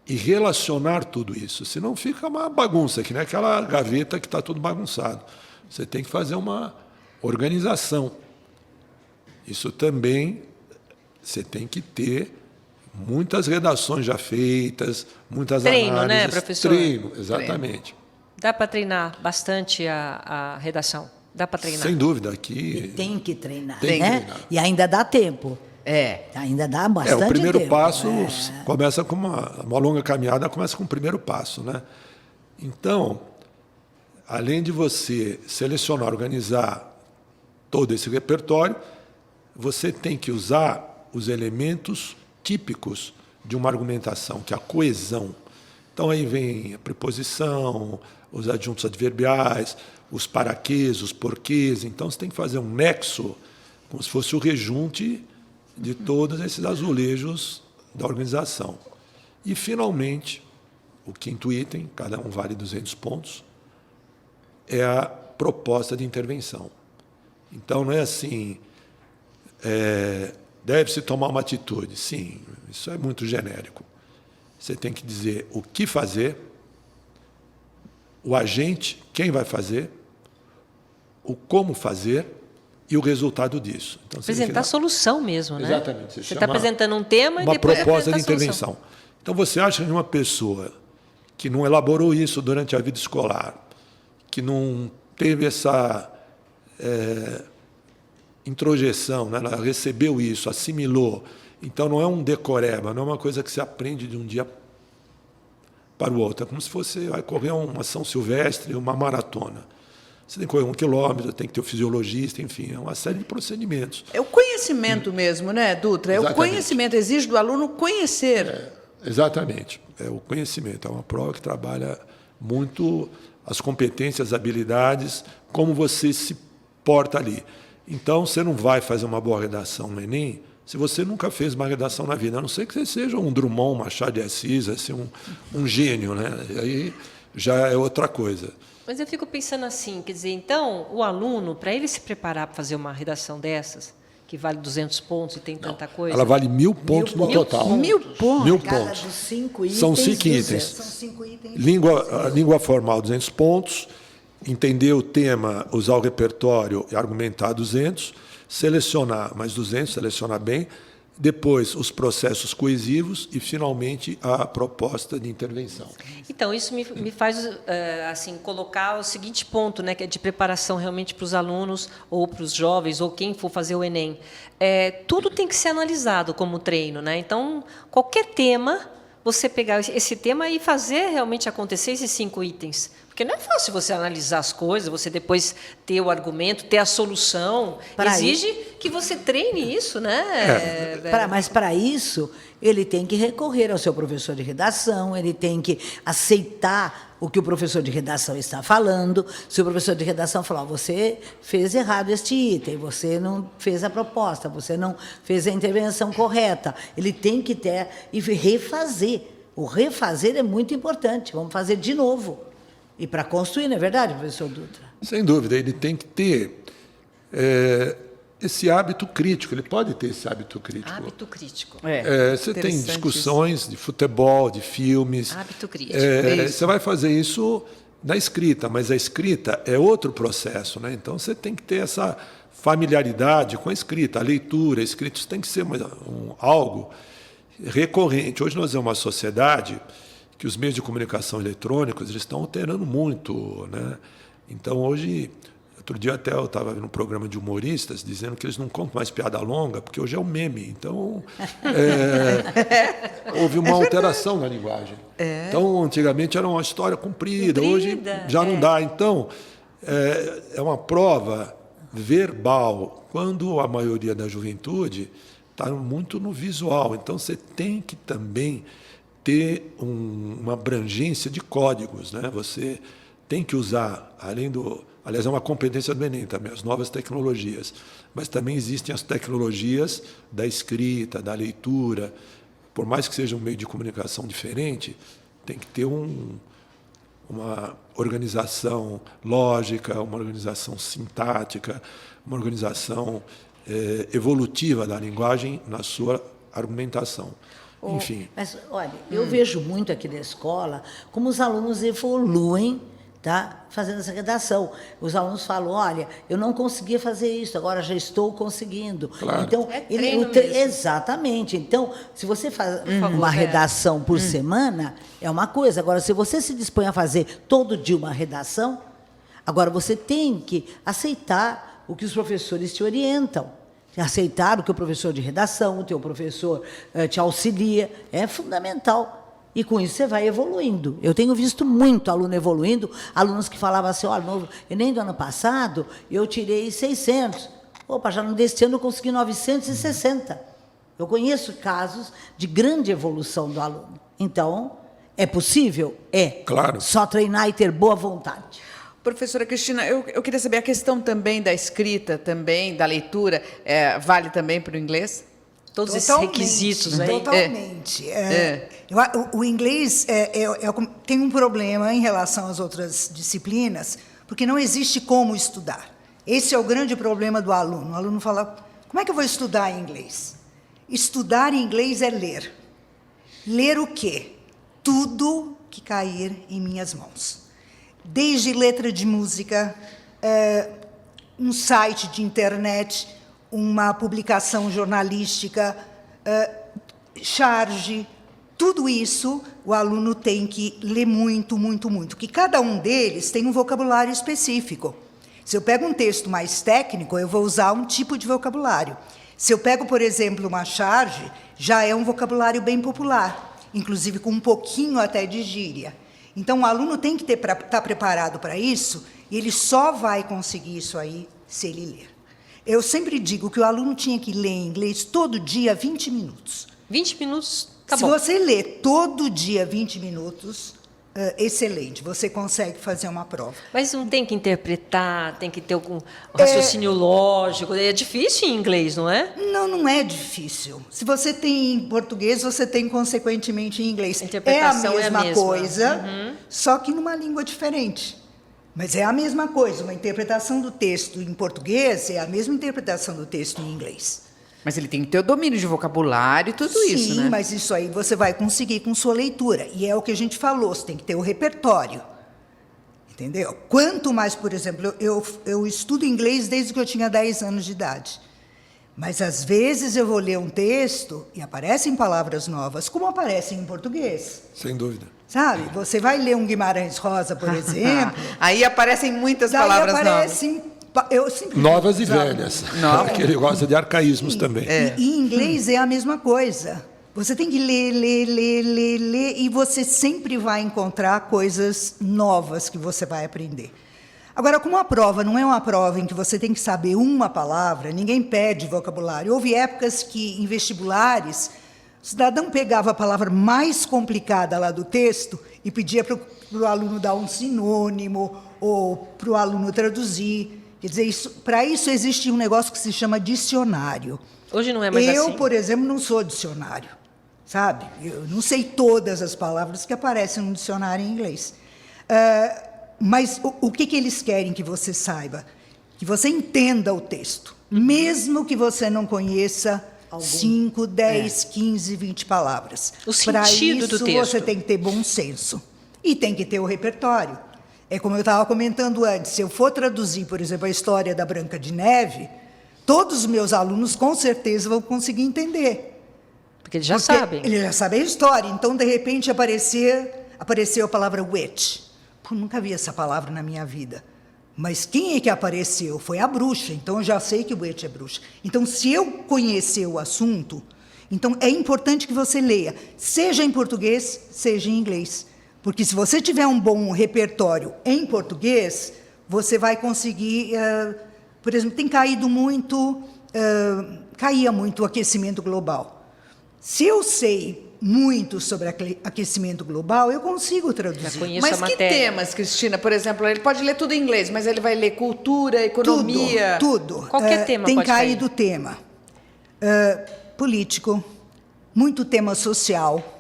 e relacionar tudo isso. Senão fica uma bagunça, que nem aquela gaveta que está tudo bagunçado. Você tem que fazer uma organização. Isso também você tem que ter muitas redações já feitas, muitas treino, análises. Né, professor? Treino, exatamente. Dá para treinar bastante a redação? Dá para treinar? Sem dúvida, aqui... E tem que treinar, Tem que né? treinar. E ainda dá tempo. É. Ainda dá bastante o primeiro tempo. passo começa com uma longa caminhada, começa com o primeiro passo, né? Então, além de você selecionar, organizar todo esse repertório, você tem que usar os elementos típicos de uma argumentação, que é a coesão. Então, aí vem a preposição, os adjuntos adverbiais, os paraquês, os porquês. Então, você tem que fazer um nexo, como se fosse o rejunte de todos esses azulejos da organização. E, finalmente, o quinto item, cada um vale 200 pontos, é a proposta de intervenção. Então, não é assim, deve-se tomar uma atitude. Sim, isso é muito genérico. Você tem que dizer o que fazer, o agente, quem vai fazer, o como fazer e o resultado disso. Então, apresentar a solução mesmo, né? Exatamente. Você está apresentando um tema e uma depois proposta de apresenta a intervenção. Então, você acha que uma pessoa que não elaborou isso durante a vida escolar, que não teve essa introjeção, né? Ela recebeu isso, assimilou. Então, não é um decoreba, não é uma coisa que se aprende de um dia para o outro. É como se fosse vai correr uma São Silvestre, uma maratona. Você tem que correr 1 quilômetro, tem que ter o fisiologista, enfim, é uma série de procedimentos. É o conhecimento mesmo, né, Dutra? É Exatamente. o conhecimento, exige do aluno conhecer. Exatamente, é o conhecimento. É uma prova que trabalha muito as competências, as habilidades, como você se porta ali. Então, você não vai fazer uma boa redação no Enem se você nunca fez uma redação na vida, a não ser que você seja um Drummond, um Machado de Assis, assim, um gênio, né? E aí já é outra coisa. Mas eu fico pensando assim, quer dizer, então, o aluno, para ele se preparar para fazer uma redação dessas, que vale 200 pontos e tem tanta coisa... Ela vale 1.000 pontos no total. 1.000 pontos. 1.000 Cada pontos. dos 5 itens. São 5 200. itens. São 5 itens. Língua formal, 200 pontos. Entender o tema, usar o repertório e argumentar 200. Selecionar mais 200, selecionar bem. Depois, os processos coesivos e, finalmente, a proposta de intervenção. Então, isso me faz assim, colocar o seguinte ponto, né, que é de preparação realmente para os alunos, ou para os jovens, ou quem for fazer o Enem. Tudo tem que ser analisado como treino, né? Então, qualquer tema, você pegar esse tema e fazer realmente acontecer esses 5 itens. Porque não é fácil você analisar as coisas, você depois ter o argumento, ter a solução. Exige que você treine isso, né? Mas, para isso, ele tem que recorrer ao seu professor de redação, ele tem que aceitar o que o professor de redação está falando. Se o professor de redação falar, você fez errado este item, você não fez a proposta, você não fez a intervenção correta, ele tem que ter e refazer. O refazer é muito importante, vamos fazer de novo. E para construir, não é verdade, professor Dutra? Sem dúvida, ele tem que ter esse hábito crítico, ele pode ter esse hábito crítico. Hábito crítico. Você tem discussões de futebol, de filmes. Hábito crítico. Você vai fazer isso na escrita, mas a escrita é outro processo, né? Então, você tem que ter essa familiaridade com a escrita, a leitura, a escrita, isso tem que ser algo recorrente. Hoje nós temos uma sociedade que os meios de comunicação eletrônicos eles estão alterando muito, né? Então, hoje, Outro dia até eu estava vendo um programa de humoristas dizendo que eles não contam mais piada longa, porque hoje é um meme. Então, houve uma alteração na linguagem. Então, antigamente era uma história comprida, hoje já não dá. Então, é uma prova verbal, quando a maioria da juventude está muito no visual. Então, você tem que também ter uma abrangência de códigos, né? Você tem que usar, além do... Aliás, é uma competência do Enem também, as novas tecnologias. Mas também existem as tecnologias da escrita, da leitura. Por mais que seja um meio de comunicação diferente, tem que ter uma organização lógica, uma organização sintática, uma organização evolutiva da linguagem na sua argumentação. Enfim. Mas, olha, eu vejo muito aqui na escola como os alunos evoluem, tá, fazendo essa redação. Os alunos falam, olha, eu não conseguia fazer isso, agora já estou conseguindo. Claro. Então, treino mesmo. exatamente. Então, se você faz uma redação por semana, é uma coisa. Agora, se você se dispõe a fazer todo dia uma redação, agora você tem que aceitar o que os professores te orientam. Aceitar o que o professor de redação, o teu professor te auxilia, é fundamental. E com isso você vai evoluindo. Eu tenho visto muito aluno evoluindo, alunos que falavam assim, olha, no Enem do ano passado eu tirei 600. Opa, já no deste ano eu consegui 960. Eu conheço casos de grande evolução do aluno. Então, é possível? É. Claro. Só treinar e ter boa vontade. Professora Cristina, eu queria saber a questão também da escrita, também da leitura, vale também para o inglês? Todos esses Totalmente, requisitos aí. Totalmente. O inglês tem um problema em relação às outras disciplinas, porque não existe como estudar. Esse é o grande problema do aluno. O aluno fala, como é que eu vou estudar inglês? Estudar inglês é ler. Ler o quê? Tudo que cair em minhas mãos. Desde letra de música, um site de internet, uma publicação jornalística, charge, tudo isso o aluno tem que ler muito, muito, muito, que cada um deles tem um vocabulário específico. Se eu pego um texto mais técnico, eu vou usar um tipo de vocabulário. Se eu pego, por exemplo, uma charge, já é um vocabulário bem popular, inclusive com um pouquinho até de gíria. Então, o aluno tem que estar preparado para isso, e ele só vai conseguir isso aí se ele ler. Eu sempre digo que o aluno tinha que ler em inglês todo dia 20 minutos. 20 minutos, tá Se bom. você ler todo dia 20 minutos, excelente, você consegue fazer uma prova. Mas não tem que interpretar, tem que ter um raciocínio lógico. É difícil em inglês, não é? Não, não é difícil. Se você tem em português, você tem consequentemente em inglês. A interpretação é a mesma mesma. coisa, só que numa língua diferente. Mas é a mesma coisa. Uma interpretação do texto em português é a mesma interpretação do texto em inglês. Mas ele tem que ter o domínio de vocabulário e tudo isso, né? Sim, mas isso aí você vai conseguir com sua leitura. E é o que a gente falou, você tem que ter o repertório. Entendeu? Quanto mais, por exemplo, eu estudo inglês desde que eu tinha 10 anos de idade. Mas, às vezes, eu vou ler um texto e aparecem palavras novas, como aparecem em português. Sem dúvida. Sabe? Você vai ler um Guimarães Rosa, por exemplo. Aí aparecem muitas daí palavras aparecem, eu sempre Novas e digo, velhas. Novas. Porque ele gosta de arcaísmos também. E em inglês é a mesma coisa. Você tem que ler, e você sempre vai encontrar coisas novas que você vai aprender. Agora, como a prova não é uma prova em que você tem que saber uma palavra, ninguém pede vocabulário. Houve épocas que, em vestibulares, o cidadão pegava a palavra mais complicada lá do texto e pedia para o aluno dar um sinônimo ou para o aluno traduzir. Quer dizer, para isso existe um negócio que se chama dicionário. Hoje não é mais assim. Eu, por exemplo, não sou dicionário, sabe? Eu não sei todas as palavras que aparecem no dicionário em inglês. Mas o que eles querem que você saiba? Que você entenda o texto, mesmo que você não conheça 5, 10, 15, 20 palavras. O sentido do texto. texto. Você tem que ter bom senso e tem que ter o repertório. É como eu estava comentando antes, se eu for traduzir, por exemplo, a história da Branca de Neve, todos os meus alunos com certeza vão conseguir entender. Porque eles já sabem. Eles já sabem a história. Então, de repente, apareceu a palavra witch. Pô, nunca vi essa palavra na minha vida. Mas quem é que apareceu? Foi a bruxa, então eu já sei que o Goethe é bruxa. Então, se eu conhecer o assunto, então é importante que você leia, seja em português, seja em inglês. Porque se você tiver um bom repertório em português, você vai conseguir... por exemplo, tem caído muito... caía muito o aquecimento global. Se eu sei muito sobre aquecimento global, eu consigo traduzir. Já conheço Mas a que matéria. temas, Cristina? Por exemplo, ele pode ler tudo em inglês, mas ele vai ler cultura, economia... Tudo. Qualquer tema tem pode cair. caído tema. Político, muito tema social.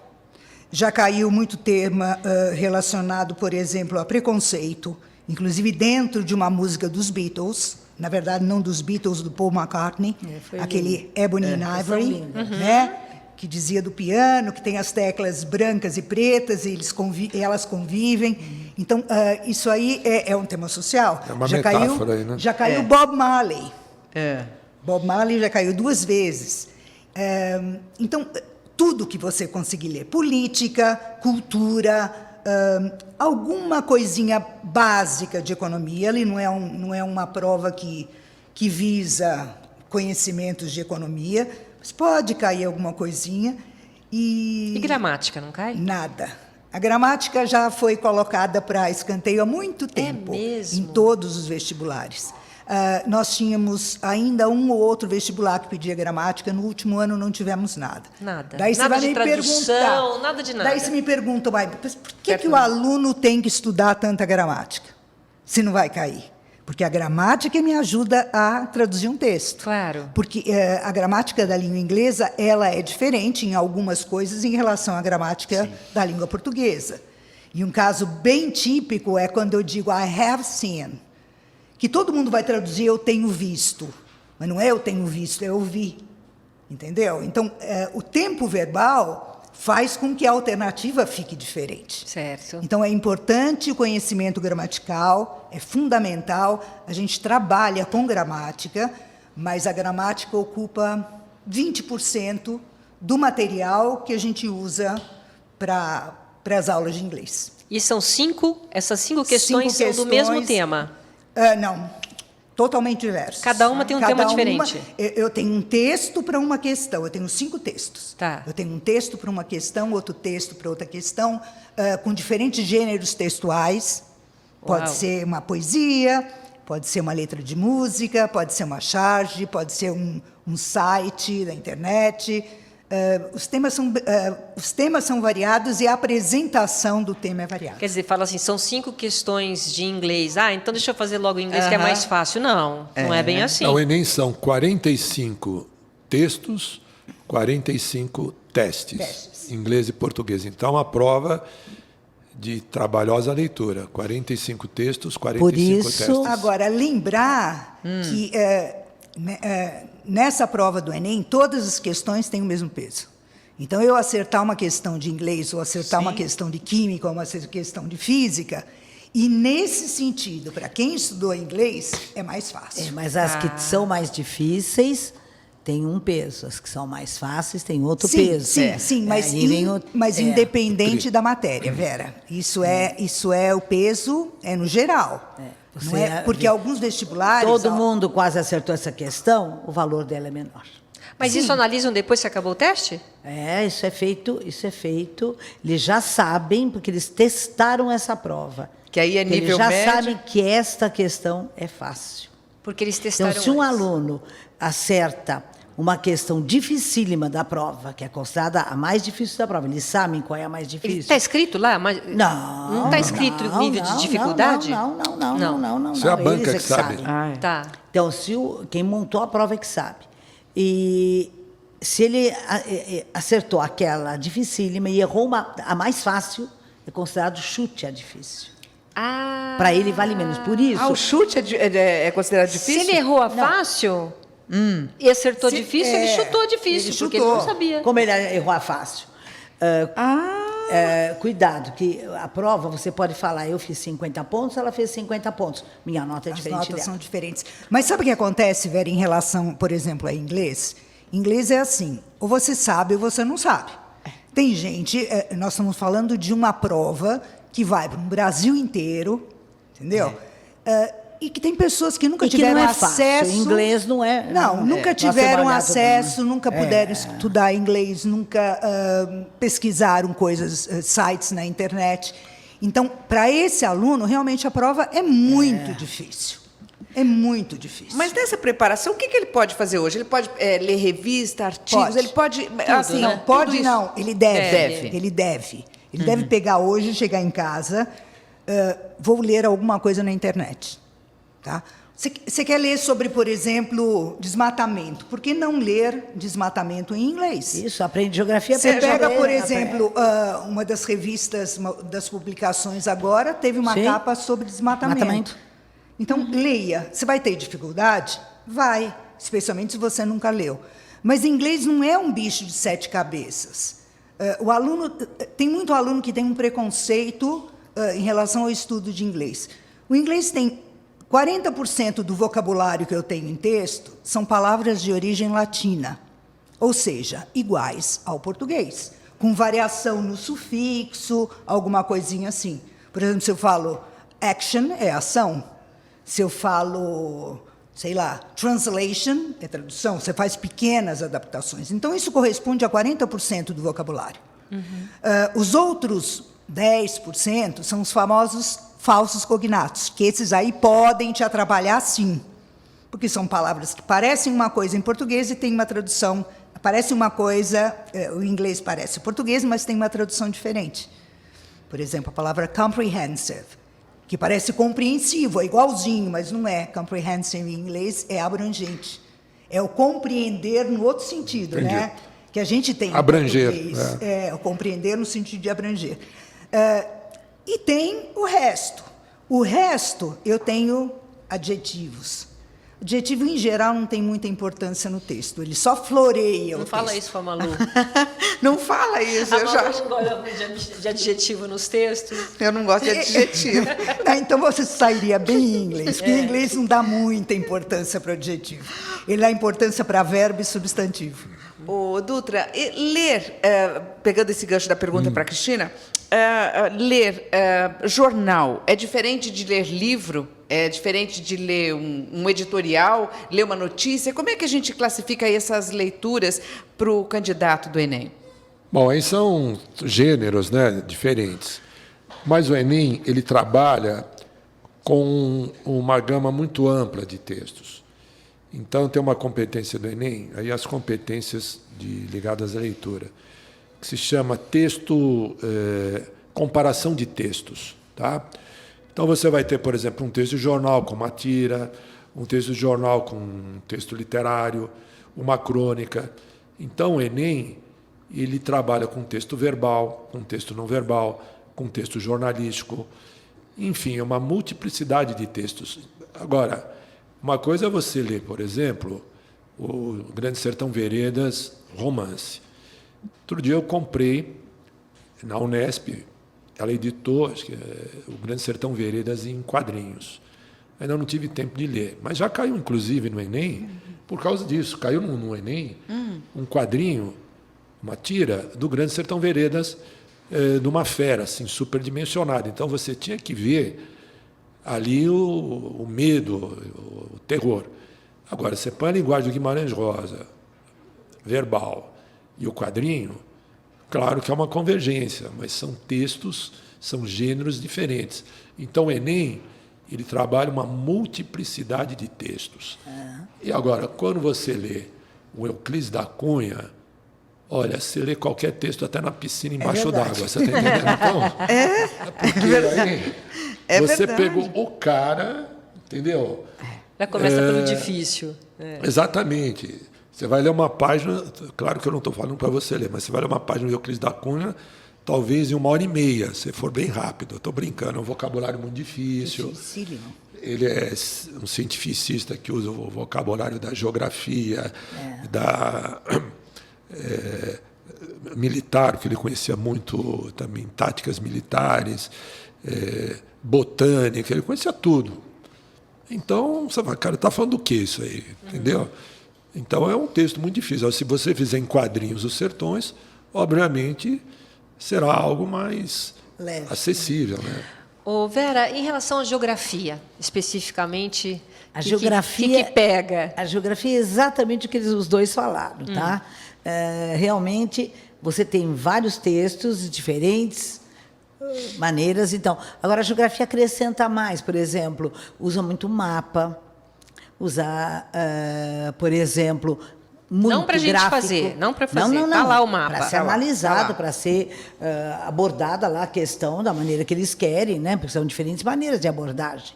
Já caiu muito tema relacionado, por exemplo, a preconceito, inclusive dentro de uma música dos Beatles, na verdade, não dos Beatles, do Paul McCartney, aquele Ebony and Ivory, né? Que dizia do piano, que tem as teclas brancas e pretas, e elas convivem. Então, isso aí é um tema social. É uma metáfora aí, né? Já caiu Bob Marley. É. Bob Marley já caiu 2 vezes. Então, tudo que você conseguir ler. Política, cultura, alguma coisinha básica de economia. Ali não é uma prova que visa conhecimentos de economia, mas pode cair alguma coisinha. E gramática, não cai? Nada. A gramática já foi colocada para escanteio há muito tempo, mesmo? em todos os vestibulares. Nós tínhamos ainda um ou outro vestibular que pedia gramática, no último ano não tivemos nada. Nada. Daí você Nada vai de me tradução, perguntar, nada de nada. Daí você me pergunta, mas por que o aluno tem que estudar tanta gramática, se não vai cair? Porque a gramática me ajuda a traduzir um texto. Claro. Porque a gramática da língua inglesa ela é diferente em algumas coisas em relação à gramática da língua portuguesa. E um caso bem típico é quando eu digo I have seen, que todo mundo vai traduzir eu tenho visto, mas não é eu tenho visto, é eu vi. Entendeu? Então, o tempo verbal faz com que a alternativa fique diferente. Certo. Então, é importante o conhecimento gramatical, é fundamental. A gente trabalha com gramática, mas a gramática ocupa 20% do material que a gente usa para as aulas de inglês. E são essas 5 questões são do mesmo tema? Não, totalmente diversos. Cada uma tem um tema diferente. Eu tenho um texto para uma questão, eu tenho 5 textos. Tá. Eu tenho um texto para uma questão, outro texto para outra questão, com diferentes gêneros textuais. Uau. Pode ser uma poesia, pode ser uma letra de música, pode ser uma charge, pode ser um site da internet. Os temas são variados e a apresentação do tema é variada. Quer dizer, fala assim, são 5 questões de inglês. Então deixa eu fazer logo em inglês, que é mais fácil. Não é bem assim. O Enem são 45 textos, 45 testes. Inglês e português. Então, uma prova de trabalhosa leitura. 45 textos, 45 testes. Agora, lembrar que nessa prova do Enem, todas as questões têm o mesmo peso. Então, eu acertar uma questão de inglês, ou acertar uma questão de química, ou uma questão de física, e nesse sentido, para quem estudou inglês, é mais fácil. Mas as que são mais difíceis têm um peso, as que são mais fáceis têm outro peso. Sim, mas independente da matéria, Vera. Isso é o peso, no geral. Não é, porque alguns vestibulares... Todo mundo quase acertou essa questão, o valor dela é menor. Mas isso analisam depois que acabou o teste? Isso é feito. Eles já sabem, porque eles testaram essa prova. Que aí é nível médio. Eles já sabem que esta questão é fácil. Porque eles testaram Então, se um antes. aluno acerta uma questão dificílima da prova, que é considerada a mais difícil da prova, eles sabem qual é a mais difícil? Está escrito lá? Mas Não está escrito o nível de dificuldade? Não. Isso é a banca Eles que sabe. sabem. Tá. Então, quem montou a prova é que sabe. E se ele acertou aquela dificílima e errou a mais fácil, é considerado chute a difícil. Para ele vale menos. Por isso... o chute é considerado difícil? Se ele errou a fácil e acertou difícil, ele chutou difícil, ele porque chutou. ele não sabia. Como ele errou a fácil. Cuidado, que a prova, você pode falar, eu fiz 50 pontos, ela fez 50 pontos. Minha nota é As diferente notas dela. são diferentes. Mas sabe o que acontece, Vera, em relação, por exemplo, a inglês? Inglês é assim, ou você sabe ou você não sabe. Tem gente, nós estamos falando de uma prova que vai para o Brasil inteiro, entendeu? E que tem pessoas que nunca E que tiveram não é fácil. acesso. Inglês não é. Não, nunca tiveram trabalhar acesso, tudo, nunca puderam estudar inglês, nunca pesquisaram coisas, sites na internet. Então, para esse aluno, realmente a prova é muito difícil. É muito difícil. Mas nessa preparação, o que ele pode fazer hoje? Ele pode ler revista, artigos, Pode. ele pode... assim, Não, pode tudo isso. não, ele deve. Deve. Ele deve. Ele deve pegar hoje, chegar em casa, vou ler alguma coisa na internet. Tá? Você quer ler sobre, por exemplo, desmatamento. Por que não ler desmatamento em inglês? Isso, aprende geografia. Você aprende pega, inglês, por exemplo, uma das revistas, das publicações agora, teve uma Sim. capa sobre desmatamento. Desmatamento. Então, leia. Você vai ter dificuldade? Vai, especialmente se você nunca leu. Mas inglês não é um bicho de 7 cabeças. O aluno, tem muito aluno que tem um preconceito em relação ao estudo de inglês. O inglês tem 40% do vocabulário que eu tenho em texto são palavras de origem latina, ou seja, iguais ao português, com variação no sufixo, alguma coisinha assim. Por exemplo, se eu falo action, é ação. Se eu falo, sei lá, translation, é tradução, você faz pequenas adaptações. Então, isso corresponde a 40% do vocabulário. Os outros 10% são os famosos falsos cognatos, que esses aí podem te atrapalhar, sim, porque são palavras que parecem uma coisa em português e tem uma tradução, parece uma coisa, o inglês parece português, mas tem uma tradução diferente. Por exemplo, a palavra comprehensive, que parece compreensivo, é igualzinho, mas não é. Comprehensive em inglês é abrangente. É o compreender no outro sentido, Entendi. né? Que a gente tem Abranger, em português. O compreender no sentido de abranger. E tem o resto. O resto, eu tenho adjetivos. Adjetivo, em geral, não tem muita importância no texto. Ele só floreia o Não texto. fala isso com a Malu. Não fala isso, A eu já Malu acho. não gosta de adjetivo nos textos. Eu não gosto de adjetivo. Então você sairia bem em inglês, porque em inglês não dá muita importância para o adjetivo. Ele dá importância para verbo e substantivo. Ô, Dutra, ler, pegando esse gancho da pergunta para a Cristina, ler jornal é diferente de ler livro? É diferente de ler um editorial, ler uma notícia? Como é que a gente classifica aí essas leituras para o candidato do Enem? Bom, aí são gêneros, né, diferentes. Mas o Enem, ele trabalha com uma gama muito ampla de textos. Então, tem uma competência do Enem, aí as competências ligadas à leitura, que se chama comparação de textos. Tá? Então, você vai ter, por exemplo, um texto de jornal com uma tira, um texto de jornal com um texto literário, uma crônica. Então, o Enem, ele trabalha com texto verbal, com texto não verbal, com texto jornalístico, enfim, é uma multiplicidade de textos. Agora, uma coisa é você ler, por exemplo, o Grande Sertão Veredas, romance. Outro dia eu comprei, na Unesp, ela editou acho que o Grande Sertão Veredas em quadrinhos. Ainda não tive tempo de ler, mas já caiu, inclusive, no Enem, por causa disso. Caiu no Enem um quadrinho, uma tira do Grande Sertão Veredas, de uma fera, assim, superdimensionada. Então, você tinha que ver ali o medo, o terror. Agora, você põe a linguagem do Guimarães Rosa, verbal, e o quadrinho, claro que é uma convergência, mas são textos, são gêneros diferentes. Então, o Enem, ele trabalha uma multiplicidade de textos. E agora, quando você lê o Euclides da Cunha, olha, você lê qualquer texto até na piscina embaixo d'água, você está entendendo? Então, porque aí você verdade. pegou o cara, entendeu? Já começa pelo difícil. Exatamente. Você vai ler uma página, claro que eu não estou falando para você ler, mas você vai ler uma página do Euclides da Cunha, talvez em 1h30, se for bem rápido. Eu estou brincando, é um vocabulário muito difícil. Dificílimo. Ele é um cientificista que usa o vocabulário da geografia, da militar, que ele conhecia muito também, táticas militares, botânica, ele conhecia tudo. Então, você vai, cara, está falando do que isso aí? Entendeu? Então, é um texto muito difícil. Se você fizer em quadrinhos os sertões, obviamente, será algo mais leve, acessível. Né? Ô, Vera, em relação à geografia, especificamente, A geografia que pega? A geografia é exatamente o que os dois falaram, tá? Realmente, você tem vários textos de diferentes maneiras. Então, agora a geografia acrescenta mais, por exemplo, usa muito mapa, usa, por exemplo, muito Não para a gente gráfico. fazer, não para fazer. Não. Tá lá o mapa. Para ser Tá lá, analisado, tá lá. para ser abordada lá a questão da maneira que eles querem, né? Porque são diferentes maneiras de abordagem.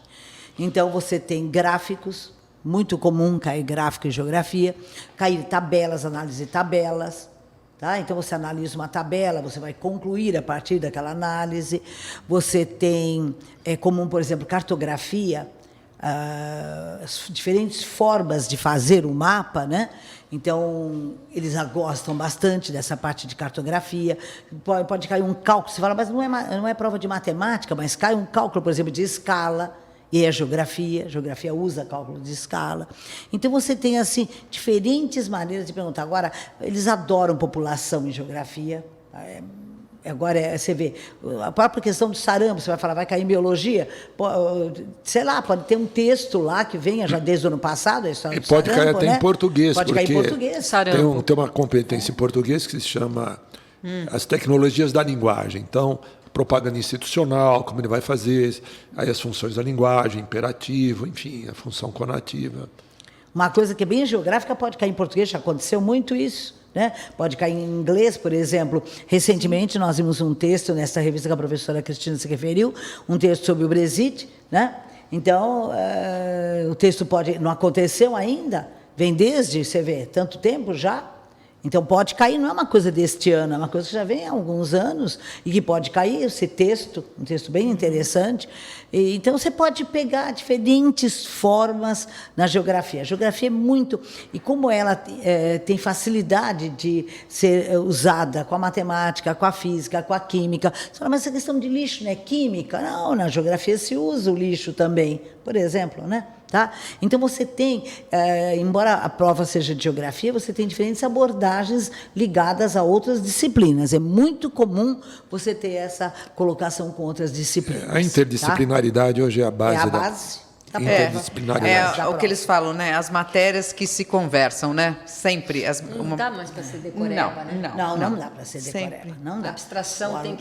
Então, você tem gráficos, muito comum cair gráfico em geografia, cair tabelas, análise de tabelas. Tá? Então, você analisa uma tabela, você vai concluir a partir daquela análise. Você tem, comum, por exemplo, cartografia, diferentes formas de fazer o mapa, né? Então, eles gostam bastante dessa parte de cartografia. Pode cair um cálculo, você fala, mas não é prova de matemática, mas cai um cálculo, por exemplo, de escala, e é geografia usa cálculo de escala. Então, você tem, assim, diferentes maneiras de perguntar. Agora, eles adoram população em geografia. Agora, você vê, a própria questão do sarampo, você vai falar, vai cair em biologia, sei lá, pode ter um texto lá que venha já desde o ano passado, a história do pode sarampo, cair até né? em português, Pode cair em porque português. Sarampo. tem uma competência em português que se chama as tecnologias da linguagem. Então, propaganda institucional, como ele vai fazer, aí as funções da linguagem, imperativo, enfim, a função conativa. Uma coisa que é bem geográfica pode cair em português, já aconteceu muito isso, né? Pode cair em inglês, por exemplo. Recentemente, nós vimos um texto nessa revista que a professora Cristina se referiu, um texto sobre o Brexit, né? Então, o texto não aconteceu ainda, vem desde, você vê, tanto tempo já. Então, pode cair, não é uma coisa deste ano, é uma coisa que já vem há alguns anos e que pode cair esse texto, um texto bem interessante. Então, você pode pegar diferentes formas na geografia. A geografia é muito... E como ela tem facilidade de ser usada com a matemática, com a física, com a química. Você fala, mas essa questão de lixo não é química? Não, na geografia se usa o lixo também, por exemplo, né? Tá? Então, você tem, embora a prova seja de geografia, você tem diferentes abordagens ligadas a outras disciplinas. É muito comum você ter essa colocação com outras disciplinas. A interdisciplinaridade hoje é a base, É a base da prova. interdisciplinaridade. É o que eles falam, né? As matérias que se conversam, né? Sempre. Não dá mais para ser decoreba, né? Não dá para ser decoreba. Sempre. Não A dá. abstração tem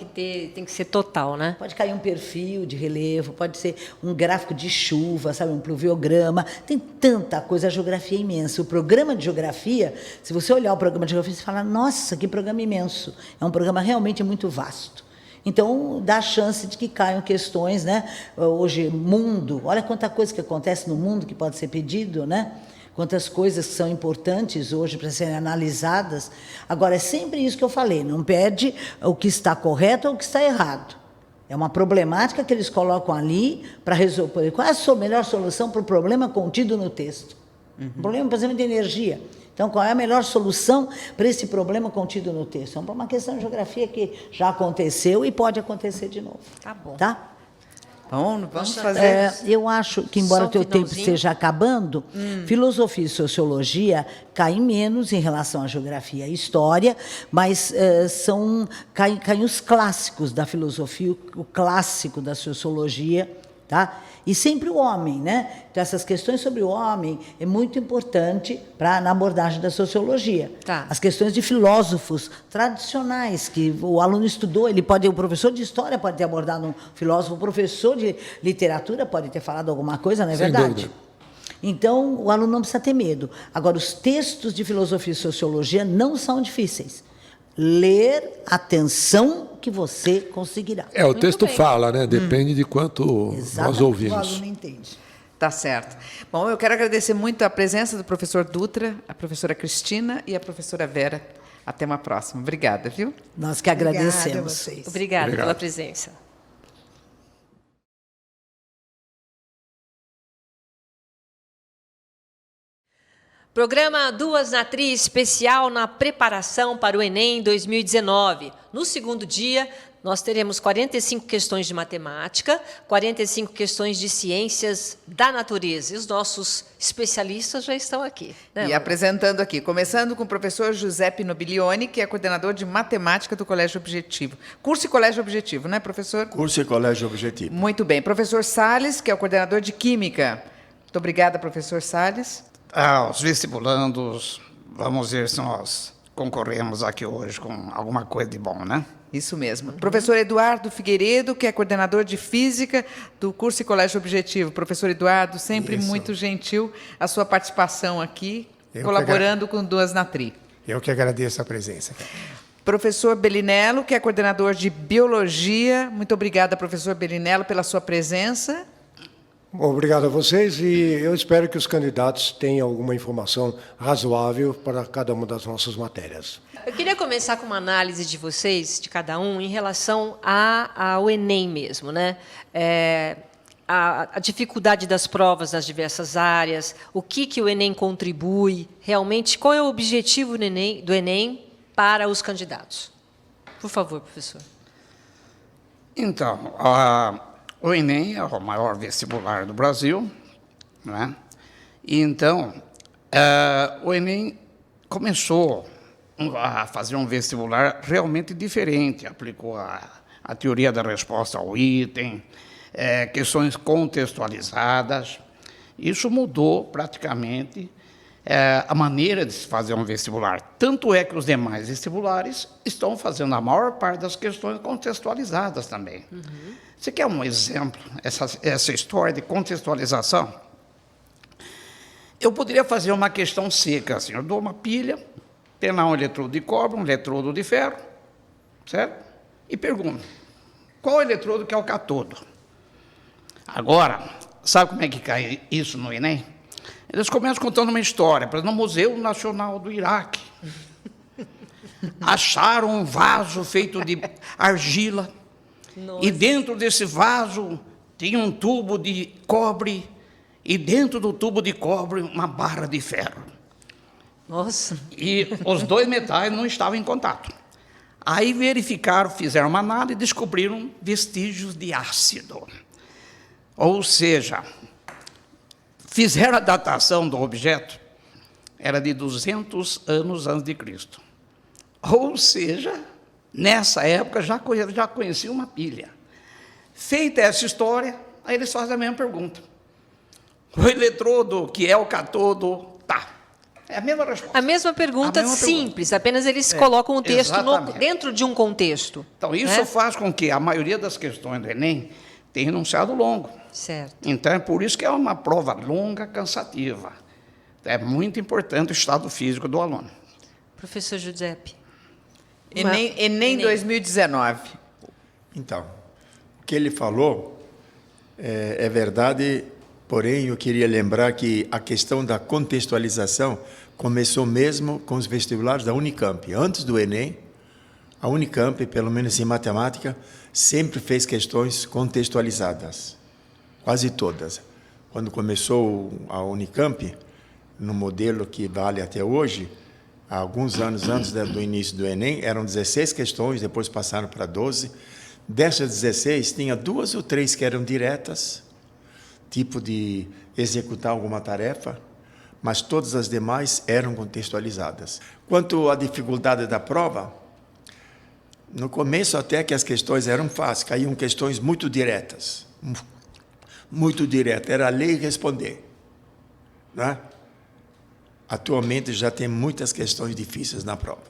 que ser total, né? Pode cair um perfil de relevo, pode ser um gráfico de chuva, sabe, um pluviograma. Tem tanta coisa, a geografia é imensa. O programa de geografia, se você olhar o programa de geografia, você fala, nossa, que programa imenso. É um programa realmente muito vasto. Então, dá a chance de que caiam questões, né? Hoje, mundo, olha quanta coisa que acontece no mundo que pode ser pedido, né? Quantas coisas que são importantes hoje para serem analisadas. Agora, é sempre isso que eu falei, não pede o que está correto ou o que está errado. É uma problemática que eles colocam ali para resolver. Qual é a melhor solução para o problema contido no texto? Um problema, por exemplo, de energia. Então, qual é a melhor solução para esse problema contido no texto? É uma questão de geografia que já aconteceu e pode acontecer de novo. Tá bom. Tá? Vamos fazer... Eu acho que, embora Só o teu tempo finalzinho. esteja acabando, filosofia e sociologia caem menos em relação à geografia e história, mas caem os clássicos da filosofia, o clássico da sociologia, tá? E sempre o homem, né? Então, essas questões sobre o homem é muito importante na abordagem da sociologia. Tá. As questões de filósofos tradicionais, que o aluno estudou, o professor de história pode ter abordado um filósofo, o professor de literatura pode ter falado alguma coisa, não é Sem verdade? dúvida. Então, o aluno não precisa ter medo. Agora, os textos de filosofia e sociologia não são difíceis. Ler, atenção, que você conseguirá. O texto bem. fala, né? Depende de quanto nós Exatamente. O ouvimos. aluno entende. Tá certo. Bom, eu quero agradecer muito a presença do professor Dutra, a professora Cristina e a professora Vera. Até uma próxima. Obrigada, viu? Nós que Obrigada a agradecemos. vocês. Obrigada Obrigado. pela presença. Programa Duas na Tri especial na preparação para o Enem 2019. No segundo dia, nós teremos 45 questões de matemática, 45 questões de ciências da natureza. E os nossos especialistas já estão aqui. Né, E apresentando aqui, começando com o professor Giuseppe Nobilioni, que é coordenador de matemática do Colégio Objetivo. Curso e Colégio Objetivo, né, professor? Curso e Colégio Objetivo. Muito bem. Professor Salles, que é o coordenador de Química. Muito obrigada, professor Salles. Os vestibulandos, vamos ver se nós concorremos aqui hoje com alguma coisa de bom, né? Isso mesmo. Professor Eduardo Figueiredo, que é coordenador de Física do curso e Colégio Objetivo. Professor Eduardo, sempre Isso. muito gentil a sua participação aqui, Eu colaborando com Duas na Tri. Eu que agradeço a presença. Professor Belinello, que é coordenador de Biologia. Muito obrigada, professor Belinello, pela sua presença. Obrigado a vocês e eu espero que os candidatos tenham alguma informação razoável para cada uma das nossas matérias. Eu queria começar com uma análise de vocês, de cada um, em relação ao Enem mesmo, né? A dificuldade das provas nas diversas áreas, o que o Enem contribui, realmente, qual é o objetivo do Enem para os candidatos? Por favor, professor. Então, o Enem é o maior vestibular do Brasil, né? E então, o Enem começou a fazer um vestibular realmente diferente, aplicou a teoria da resposta ao item, questões contextualizadas. Isso mudou praticamente a maneira de se fazer um vestibular. Tanto é que os demais vestibulares estão fazendo a maior parte das questões contextualizadas também. Uhum. Você quer um exemplo, essa história de contextualização? Eu poderia fazer uma questão seca, assim, eu dou uma pilha, tem lá um eletrodo de cobre, um eletrodo de ferro, certo? E pergunto, qual eletrodo que é o catodo? Agora, sabe como é que cai isso no Enem? Eles começam contando uma história, para no Museu Nacional do Iraque. Acharam um vaso feito de argila, nossa, e dentro desse vaso tinha um tubo de cobre, e dentro do tubo de cobre uma barra de ferro. Nossa. E os dois metais não estavam em contato. Aí verificaram, fizeram uma análise e descobriram vestígios de ácido. Ou seja, fizeram a datação do objeto, era de 200 anos antes de Cristo. Ou seja, nessa época já conhecia uma pilha. Feita essa história, aí eles fazem a mesma pergunta. O eletrodo, que é o catodo, tá. É a mesma resposta. A mesma pergunta simples, apenas eles colocam o texto dentro de um contexto. Então, isso faz com que a maioria das questões do Enem tenha enunciado longo. Certo. Então, é por isso que é uma prova longa, cansativa. É muito importante o estado físico do aluno. Professor Giuseppe. Enem 2019. Então, o que ele falou é verdade, porém eu queria lembrar que a questão da contextualização começou mesmo com os vestibulares da Unicamp. Antes do Enem, a Unicamp, pelo menos em matemática, sempre fez questões contextualizadas, quase todas. Quando começou a Unicamp, no modelo que vale até hoje, há alguns anos antes do início do Enem, eram 16 questões, depois passaram para 12. Dessas 16, tinha 2 ou 3 que eram diretas, tipo de executar alguma tarefa, mas todas as demais eram contextualizadas. Quanto à dificuldade da prova, no começo até que as questões eram fáceis, caíam questões muito diretas. Muito diretas, era ler e responder. Né? Atualmente já tem muitas questões difíceis na prova.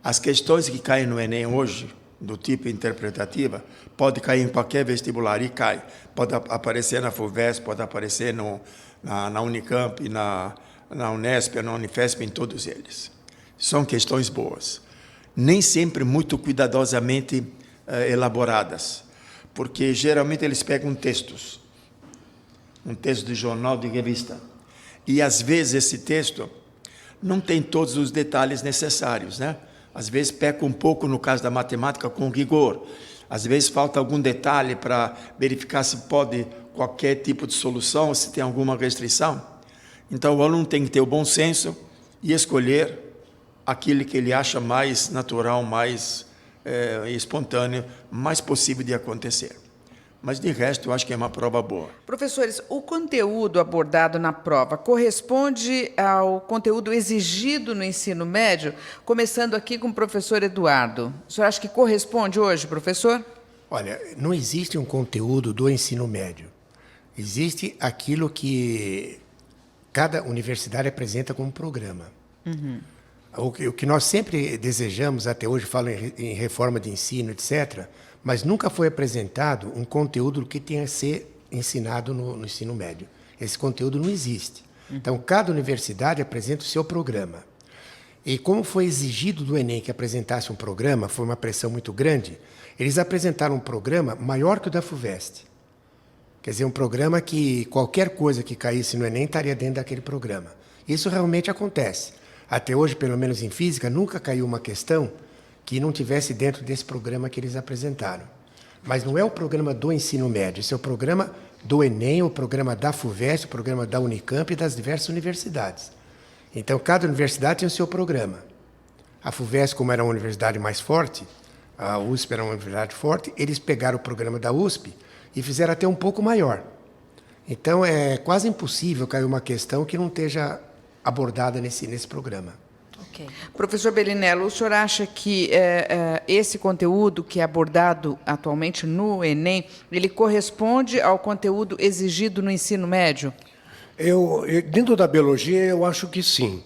As questões que caem no Enem hoje, do tipo interpretativa, pode cair em qualquer vestibular e cai. Pode aparecer na FUVEST, pode aparecer na Unicamp, na Unesp, na Unifesp, em todos eles. São questões boas. Nem sempre muito cuidadosamente elaboradas, porque geralmente eles pegam textos, um texto de jornal, de revista, e às vezes esse texto não tem todos os detalhes necessários, né? Às vezes peca um pouco, no caso da matemática, com rigor. Às vezes falta algum detalhe para verificar se pode qualquer tipo de solução, se tem alguma restrição. Então, o aluno tem que ter o bom senso e escolher aquilo que ele acha mais natural, mais espontâneo mais possível de acontecer. Mas, de resto, eu acho que é uma prova boa. Professores, o conteúdo abordado na prova corresponde ao conteúdo exigido no ensino médio? Começando aqui com o professor Eduardo. O senhor acha que corresponde hoje, professor? Olha, não existe um conteúdo do ensino médio. Existe aquilo que cada universidade apresenta como programa. O que nós sempre desejamos, até hoje, falo em reforma de ensino, etc., mas nunca foi apresentado um conteúdo do que tenha a ser ensinado no ensino médio. Esse conteúdo não existe. Então, cada universidade apresenta o seu programa. E como foi exigido do Enem que apresentasse um programa, foi uma pressão muito grande, eles apresentaram um programa maior que o da FUVEST. Quer dizer, um programa que qualquer coisa que caísse no Enem estaria dentro daquele programa. Isso realmente acontece. Até hoje, pelo menos em física, nunca caiu uma questão que não tivesse dentro desse programa que eles apresentaram. Mas não é o programa do ensino médio, esse é o programa do Enem, o programa da FUVEST, o programa da Unicamp e das diversas universidades. Então, cada universidade tem o seu programa. A FUVEST, como era uma universidade mais forte, a USP era uma universidade forte, eles pegaram o programa da USP e fizeram até um pouco maior. Então, é quase impossível cair uma questão que não esteja abordada nesse programa. Ok. Professor Bellinello, o senhor acha que esse conteúdo que é abordado atualmente no Enem, ele corresponde ao conteúdo exigido no ensino médio? Dentro da biologia, eu acho que sim.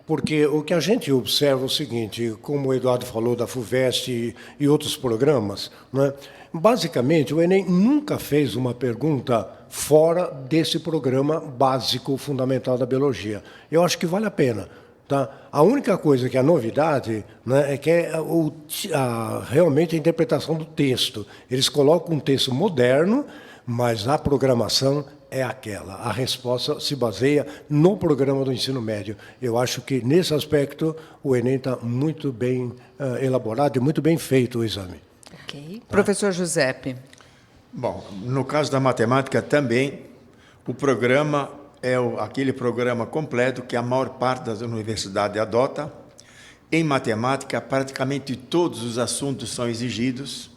Porque o que a gente observa é o seguinte, como o Eduardo falou da FUVEST e outros programas, né? Basicamente, o Enem nunca fez uma pergunta fora desse programa básico fundamental da biologia. Eu acho que vale a pena. Tá? A única coisa que é a novidade, né, é que realmente a interpretação do texto. Eles colocam um texto moderno, mas a programação é aquela. A resposta se baseia no programa do ensino médio. Eu acho que, nesse aspecto, o Enem está muito bem elaborado e muito bem feito o exame. Ok. Professor Giuseppe. Bom, no caso da matemática também, o programa é aquele programa completo que a maior parte das universidades adota. Em matemática, praticamente todos os assuntos são exigidos,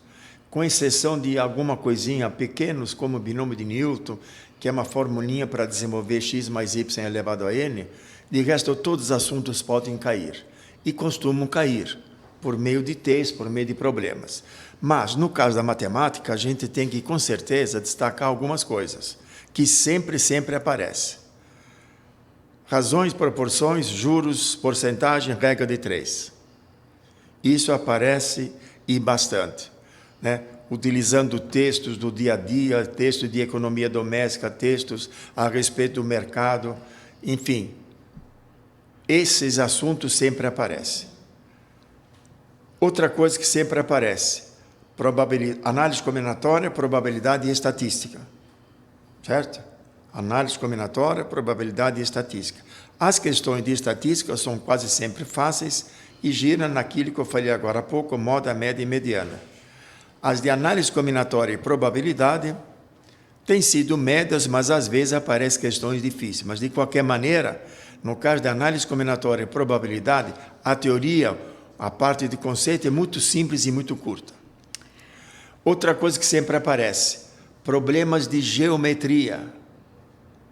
com exceção de alguma coisinha pequenos, como o binômio de Newton, que é uma formulinha para desenvolver x mais y elevado a n. De resto, todos os assuntos podem cair, e costumam cair, por meio de textos, por meio de problemas. Mas, no caso da matemática, a gente tem que, com certeza, destacar algumas coisas que sempre aparece. Razões, proporções, juros, porcentagem, regra de 3. Isso aparece e bastante, né? Utilizando textos do dia a dia, textos de economia doméstica, textos a respeito do mercado, enfim. Esses assuntos sempre aparecem. Outra coisa que sempre aparece, análise combinatória, probabilidade e estatística. Certo? Análise combinatória, probabilidade e estatística. As questões de estatística são quase sempre fáceis e giram naquilo que eu falei agora há pouco, moda, média e mediana. As de análise combinatória e probabilidade têm sido médias, mas às vezes aparecem questões difíceis. Mas, de qualquer maneira, no caso de análise combinatória e probabilidade, a teoria, a parte de conceito é muito simples e muito curta. Outra coisa que sempre aparece, problemas de geometria.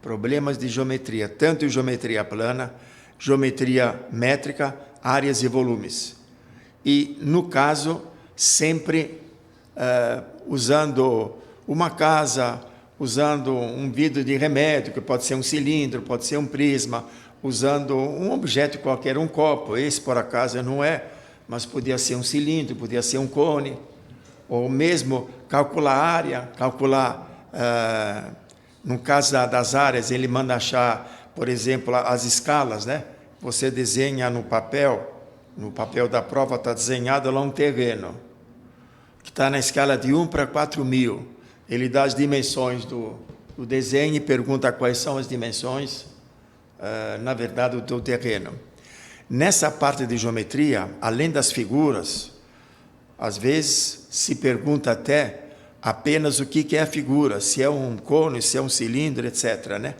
Problemas de geometria, tanto em geometria plana, geometria métrica, áreas e volumes. E, no caso, sempre usando uma casa, usando um vidro de remédio, que pode ser um cilindro, pode ser um prisma, usando um objeto qualquer, um copo. Esse, por acaso, não é, mas podia ser um cilindro, podia ser um cone, ou mesmo calcular a área, calcular... no caso das áreas, ele manda achar, por exemplo, as escalas, né? Você desenha no papel da prova está desenhado lá um terreno, que está na escala de 1 para 4.000. Ele dá as dimensões do desenho e pergunta quais são as dimensões, na verdade, do terreno. Nessa parte de geometria, além das figuras, às vezes se pergunta até apenas o que é a figura, se é um cone, se é um cilindro, etc., né?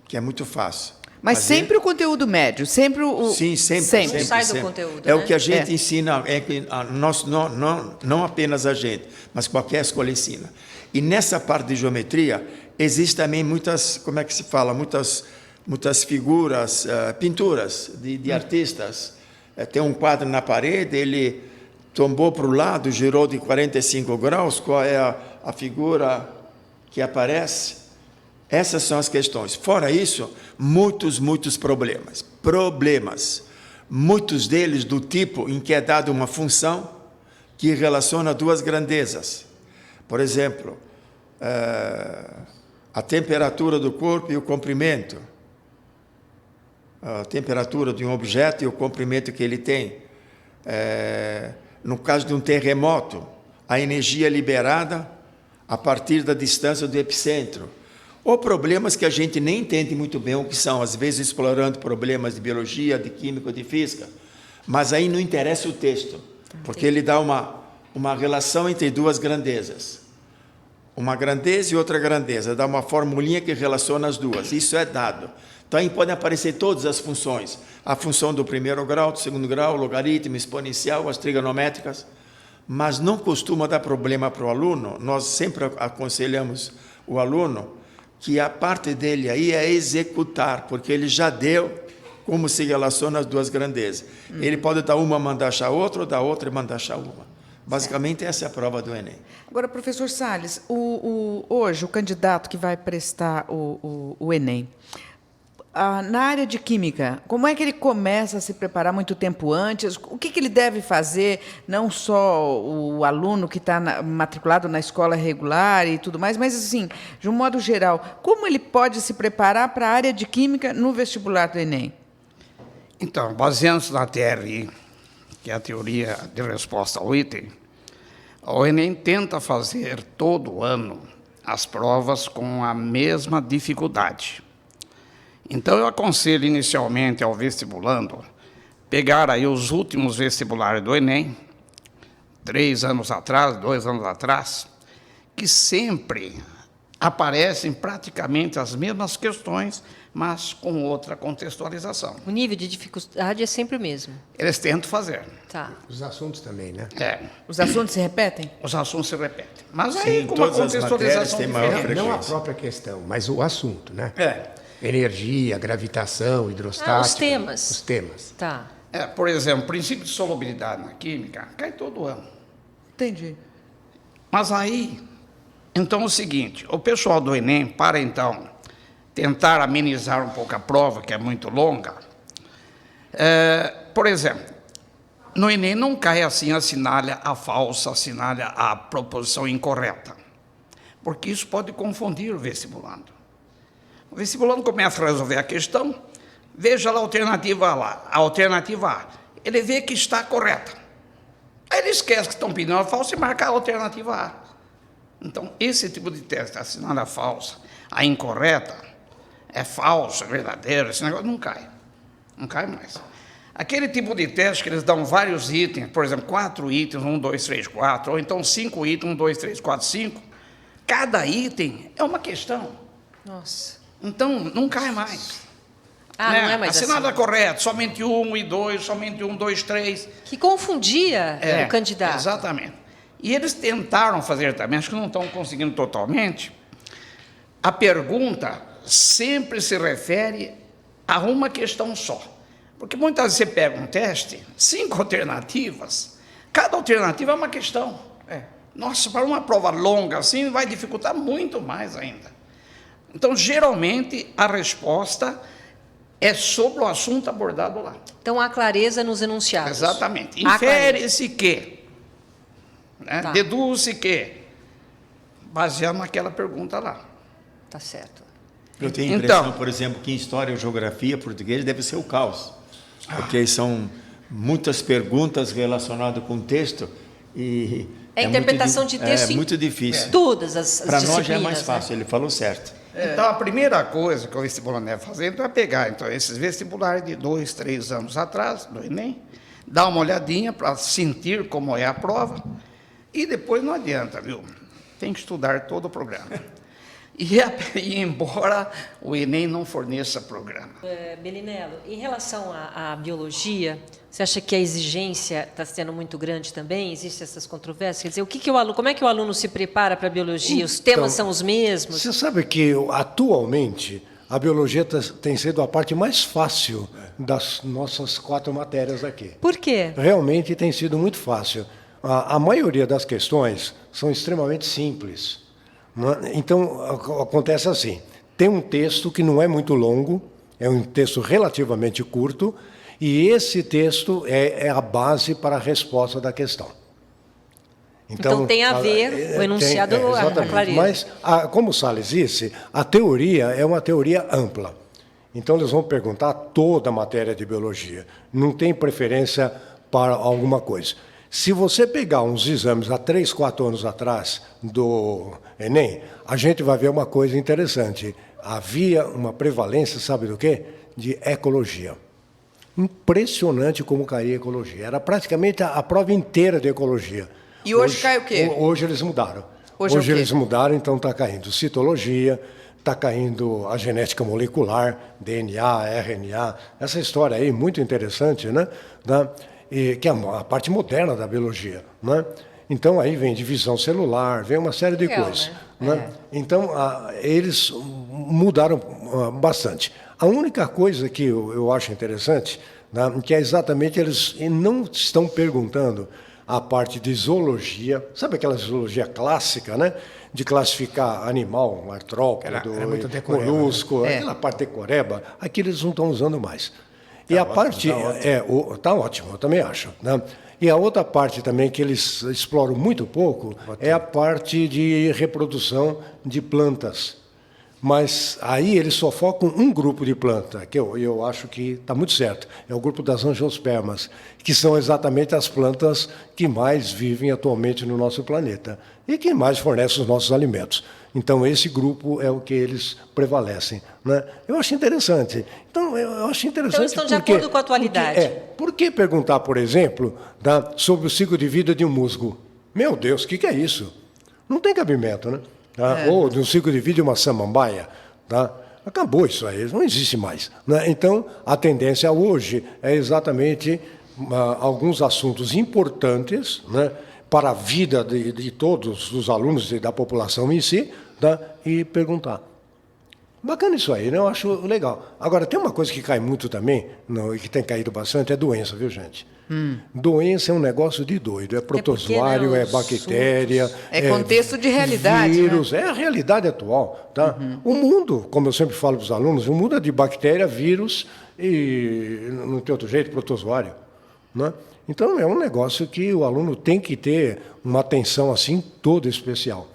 Que é muito fácil. Mas fazer. sempre o conteúdo médio, sempre o... Sim, sempre. Não sai do sempre. conteúdo, É né? o que a gente ensina, não apenas a gente, mas qualquer escola ensina. E nessa parte de geometria, existe também muitas, como é que se fala, muitas figuras, pinturas de artistas. Tem um quadro na parede, ele tombou para o lado, girou de 45 graus, qual é a figura que aparece? Essas são as questões. Fora isso, muitos problemas. Muitos deles do tipo em que é dada uma função que relaciona duas grandezas. Por exemplo, a temperatura do corpo e o comprimento. A temperatura de um objeto e o comprimento que ele tem. No caso de um terremoto, a energia liberada a partir da distância do epicentro. Ou problemas que a gente nem entende muito bem o que são, às vezes explorando problemas de biologia, de química, de física. Mas aí não interessa o texto, porque ele dá uma relação entre duas grandezas. Uma grandeza e outra grandeza, dá uma formulinha que relaciona as duas. Isso é dado. Então aí podem aparecer todas as funções. A função do primeiro grau, do segundo grau, logaritmo, exponencial, as trigonométricas. Mas não costuma dar problema para o aluno. Nós sempre aconselhamos o aluno que a parte dele aí é executar, porque ele já deu como se relaciona as duas grandezas. Ele pode dar uma, mandar achar outra, ou dar outra e mandar achar uma. Basicamente, essa é a prova do Enem. Agora, professor Salles, hoje o candidato que vai prestar o Enem, na área de química, como é que ele começa a se preparar muito tempo antes? O que ele deve fazer, não só o aluno que está matriculado na escola regular e tudo mais, mas, assim, de um modo geral, como ele pode se preparar para a área de química no vestibular do Enem? Então, baseando-se na TRI, que é a teoria de resposta ao item, o Enem tenta fazer todo ano as provas com a mesma dificuldade. Então, eu aconselho inicialmente ao vestibulando pegar aí os últimos vestibulares do Enem, 3 anos atrás, 2 anos atrás, que sempre aparecem praticamente as mesmas questões, mas com outra contextualização. O nível de dificuldade é sempre o mesmo. Eles tentam fazer. Tá. Os assuntos também, né? Os assuntos se repetem? Os assuntos se repetem. Mas aí, Sim, com uma todas as matérias contextualização têm maior diferente. Não a frequência. própria questão, mas o assunto, né? É. Energia, gravitação, hidrostática. os temas. Os temas. Tá. Por exemplo, o princípio de solubilidade na química cai todo ano. Entendi. Mas aí, então é o seguinte, o pessoal do Enem, para então tentar amenizar um pouco a prova, que é muito longa, por exemplo, no Enem não cai assim, assinalha a falsa, assinalha a proposição incorreta, porque isso pode confundir o vestibulando. O vestibulando começa a resolver a questão, veja lá a alternativa lá, a alternativa A, ele vê que está correta. Aí ele esquece que estão pedindo a falsa e marca a alternativa A. Então, esse tipo de teste, assinada falsa, a incorreta, é falso, é verdadeiro, esse negócio não cai. Não cai mais. Aquele tipo de teste que eles dão vários itens, por exemplo, 4 itens, 1, 2, 3, 4, ou então 5 itens, 1, 2, 3, 4, 5, cada item é uma questão. Nossa. Então, não cai mais. Não é mais assinada assim. correta, somente 1 e 2, somente 1, 2, 3. Que confundia o candidato. Exatamente. E eles tentaram fazer também, acho que não estão conseguindo totalmente. A pergunta sempre se refere a uma questão só. Porque muitas vezes você pega um teste, 5 alternativas, cada alternativa é uma questão. Nossa, para uma prova longa assim, vai dificultar muito mais ainda. Então, geralmente, a resposta é sobre o assunto abordado lá. Então, há clareza nos enunciados. Exatamente. Há Infere-se que, né? Tá. Deduz-se que, baseado naquela pergunta lá. Tá certo. Eu tenho a impressão, Então, por exemplo, que em história, geografia, português deve ser o caos. Porque são muitas perguntas relacionadas com o texto e... É a interpretação de texto é muito difícil. em todas as disciplinas. Para nós já é mais né? fácil, ele falou certo. Então, a primeira coisa que o vestibulando deve fazer então, é pegar esses vestibulares de 2, 3 anos atrás, do Enem, dar uma olhadinha para sentir como é a prova, e depois não adianta, viu? Tem que estudar todo o programa. E embora o Enem não forneça programa. Belinello, em relação à biologia, você acha que a exigência está sendo muito grande também? Existem essas controvérsias? Quer dizer, como é que o aluno se prepara para a biologia? Os temas são os mesmos? Você sabe que, atualmente, a biologia tem sido a parte mais fácil das nossas 4 matérias aqui. Por quê? Realmente tem sido muito fácil. A maioria das questões são extremamente simples. Então, acontece assim, tem um texto que não é muito longo, é um texto relativamente curto, e esse texto é a base para a resposta da questão. Então tem a ver, o enunciado, a clareza. Mas, como o Salles disse, a teoria é uma teoria ampla. Então, eles vão perguntar toda a matéria de biologia. Não tem preferência para alguma coisa. Se você pegar uns exames há 3, 4 anos atrás do Enem, a gente vai ver uma coisa interessante. Havia uma prevalência, sabe do quê? De ecologia. Impressionante como caía a ecologia. Era praticamente a prova inteira de ecologia. E hoje cai o quê? Hoje eles mudaram. Hoje é o quê? Eles mudaram, então está caindo citologia, está caindo a genética molecular, DNA, RNA, essa história aí muito interessante, né? Que é a parte moderna da biologia, né? Então aí vem divisão celular, vem uma série de coisas, né? Então eles mudaram bastante. A única coisa que eu acho interessante, né, que é exatamente eles não estão perguntando a parte de zoologia, sabe aquela zoologia clássica, né? De classificar animal, um artrópodo, muito decoreba, molusco, aquela parte decoreba, aqui eles não estão usando mais. E a parte está ótimo, eu também acho, né? E a outra parte também que eles exploram muito pouco é a parte de reprodução de plantas. Mas aí eles só focam um grupo de planta, que eu acho que está muito certo. É o grupo das angiospermas, que são exatamente as plantas que mais vivem atualmente no nosso planeta e que mais fornecem os nossos alimentos. Então, esse grupo é o que eles prevalecem, né? Eu acho interessante. Então, eu acho interessante. Então, estão de acordo com a atualidade. Por que perguntar, por exemplo, sobre o ciclo de vida de um musgo? Meu Deus, o que é isso? Não tem cabimento, né? Ou de um ciclo de vida de uma samambaia. Tá? Acabou isso aí, não existe mais, né? Então, a tendência hoje é exatamente alguns assuntos importantes, né, para a vida de todos os alunos e da população em si, tá? E perguntar. Bacana isso aí, né? Eu acho legal. Agora, tem uma coisa que cai muito também, e que tem caído bastante, é doença, viu, gente? Doença é um negócio de doido. É protozoário, é bactéria. É contexto de realidade, vírus, né? É a realidade atual. Tá? O mundo, como eu sempre falo para os alunos, o mundo é de bactéria, vírus e, não tem outro jeito, protozoário. Né? Então, é um negócio que o aluno tem que ter uma atenção assim toda especial.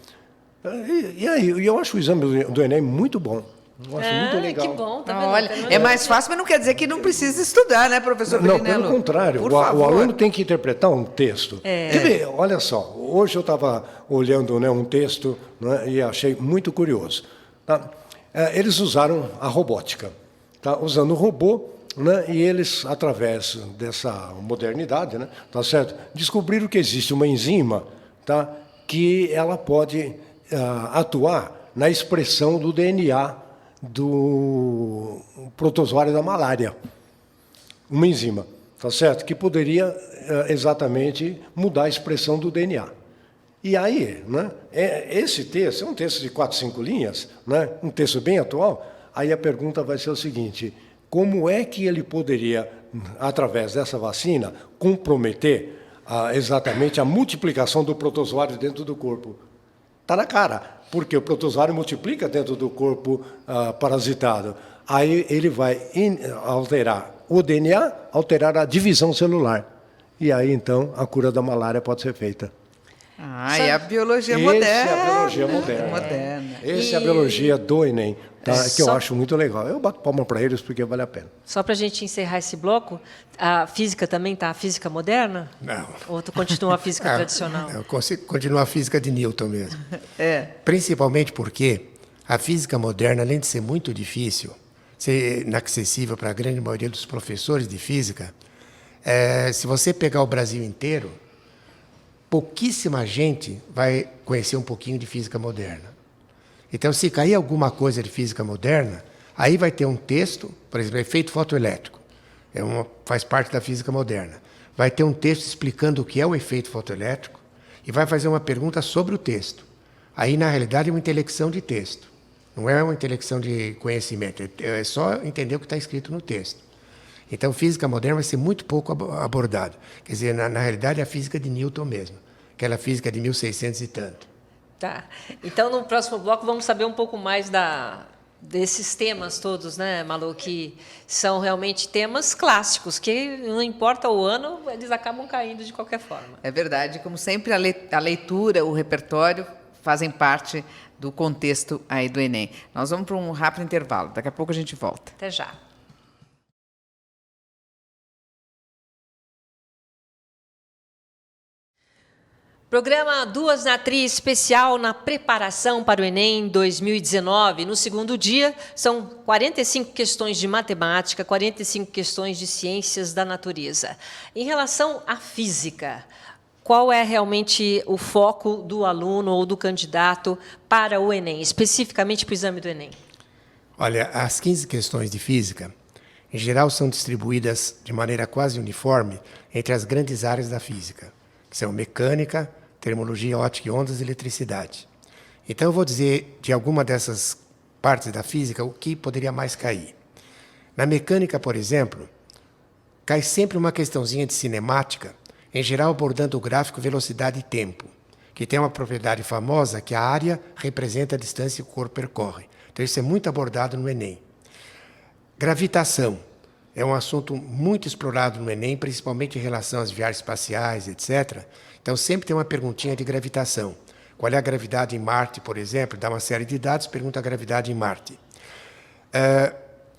E aí, eu acho o exame do Enem muito bom. Eu acho muito legal. Que bom, tá vendo? Olha, é mais fácil, mas não quer dizer que não precisa estudar, né, professor Não, Belinello? pelo contrário. O aluno tem que interpretar um texto. Quer ver? Olha só, hoje eu estava olhando, né, um texto, né, e achei muito curioso. Tá? Eles usaram a robótica, tá? Usando o robô, né, e eles, através dessa modernidade, né, tá certo? Descobriram que existe uma enzima, tá, que ela pode atuar na expressão do DNA do protozoário da malária. Uma enzima, tá certo? Que poderia exatamente mudar a expressão do DNA. E aí, né, esse texto é um texto de 4, 5 linhas, né, um texto bem atual. Aí a pergunta vai ser o seguinte: como é que ele poderia, através dessa vacina, comprometer exatamente a multiplicação do protozoário dentro do corpo? Está na cara, porque o protozoário multiplica dentro do corpo parasitado. Aí ele vai alterar o DNA, alterar a divisão celular. E aí, então, a cura da malária pode ser feita. É a biologia moderna. Essa é a biologia moderna. Essa é a biologia do Enem, tá? Que eu acho muito legal. Eu bato palma para eles porque vale a pena. Só para a gente encerrar esse bloco, a física também está a física moderna? Não. Ou tu continua a física tradicional? Eu consigo continuar a física de Newton mesmo. Principalmente porque a física moderna, além de ser muito difícil, ser inacessível para a grande maioria dos professores de física, se você pegar o Brasil inteiro, pouquíssima gente vai conhecer um pouquinho de física moderna. Então, se cair alguma coisa de física moderna, aí vai ter um texto, por exemplo, efeito fotoelétrico, faz parte da física moderna. Vai ter um texto explicando o que é o efeito fotoelétrico e vai fazer uma pergunta sobre o texto. Aí, na realidade, é uma intelecção de texto. Não é uma intelecção de conhecimento, é só entender o que está escrito no texto. Então, física moderna vai ser muito pouco abordado. Quer dizer, na realidade, é a física de Newton mesmo, aquela física de 1600 e tanto. Tá. Então, no próximo bloco, vamos saber um pouco mais desses temas todos, né, Malu, que são realmente temas clássicos, que não importa o ano, eles acabam caindo de qualquer forma. É verdade, como sempre, a leitura, o repertório fazem parte do contexto aí do Enem. Nós vamos para um rápido intervalo, daqui a pouco a gente volta. Até já. Programa Duas na Tri especial na preparação para o Enem 2019. No segundo dia, são 45 questões de matemática, 45 questões de ciências da natureza. Em relação à física, qual é realmente o foco do aluno ou do candidato para o Enem, especificamente para o exame do Enem? Olha, as 15 questões de física, em geral, são distribuídas de maneira quase uniforme entre as grandes áreas da física, que são mecânica, termologia, ótica e ondas e eletricidade. Então, eu vou dizer de alguma dessas partes da física o que poderia mais cair. Na mecânica, por exemplo, cai sempre uma questãozinha de cinemática, em geral abordando o gráfico velocidade e tempo, que tem uma propriedade famosa que a área representa a distância que o corpo percorre. Então, isso é muito abordado no Enem. Gravitação é um assunto muito explorado no Enem, principalmente em relação às viagens espaciais, etc. Então, sempre tem uma perguntinha de gravitação. Qual é a gravidade em Marte, por exemplo? Dá uma série de dados, pergunta a gravidade em Marte.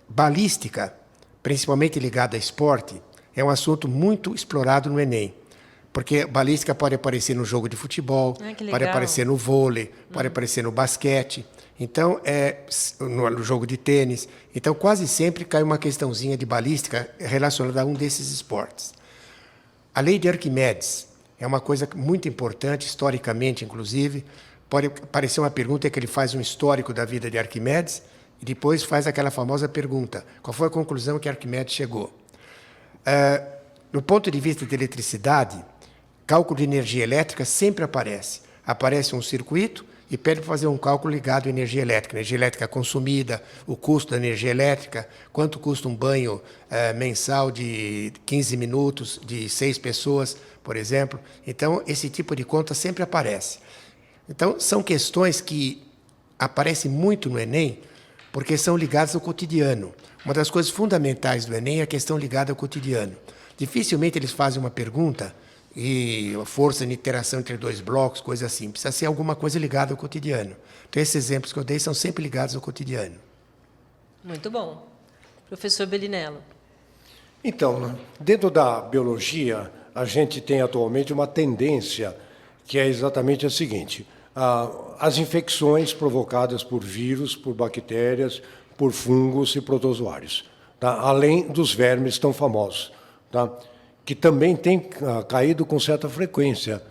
Balística, principalmente ligada a esporte, é um assunto muito explorado no Enem. Porque balística pode aparecer no jogo de futebol, pode aparecer no vôlei, pode aparecer no basquete. Então, no jogo de tênis. Então, quase sempre cai uma questãozinha de balística relacionada a um desses esportes. A lei de Arquimedes é uma coisa muito importante, historicamente, inclusive. Pode aparecer uma pergunta que ele faz um histórico da vida de Arquimedes e depois faz aquela famosa pergunta: qual foi a conclusão que Arquimedes chegou? Do ponto de vista de eletricidade, cálculo de energia elétrica sempre aparece. Aparece um circuito e pede para fazer um cálculo ligado à energia elétrica consumida, o custo da energia elétrica, quanto custa um banho mensal de 15 minutos, de 6 pessoas, por exemplo. Então, esse tipo de conta sempre aparece. Então, são questões que aparecem muito no Enem, porque são ligadas ao cotidiano. Uma das coisas fundamentais do Enem é a questão ligada ao cotidiano. Dificilmente eles fazem uma pergunta e a força de interação entre dois blocos, coisa assim. Precisa ser alguma coisa ligada ao cotidiano. Então, esses exemplos que eu dei são sempre ligados ao cotidiano. Muito bom. Professor Bellinello. Então, dentro da biologia, a gente tem atualmente uma tendência que é exatamente a seguinte: as infecções provocadas por vírus, por bactérias, por fungos e protozoários, tá? Além dos vermes tão famosos, tá? Que também tem caído com certa frequência.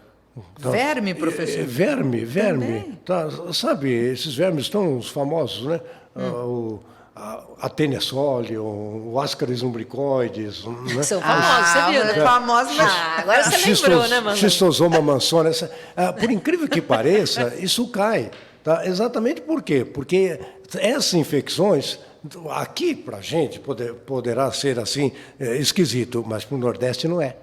Tá? Verme, professor? Verme. Tá? Sabe, esses vermes tão famosos, né? A Tenesole, o Ascaris umbricoides. Né? São famosos, você viu, né? Famosos, mas... Agora você lembrou, né, Manu? Schistosoma mansona. Por incrível que pareça, isso cai. Tá? Exatamente por quê? Porque essas infecções... Aqui, para a gente, poderá ser assim, esquisito, mas para o Nordeste não é.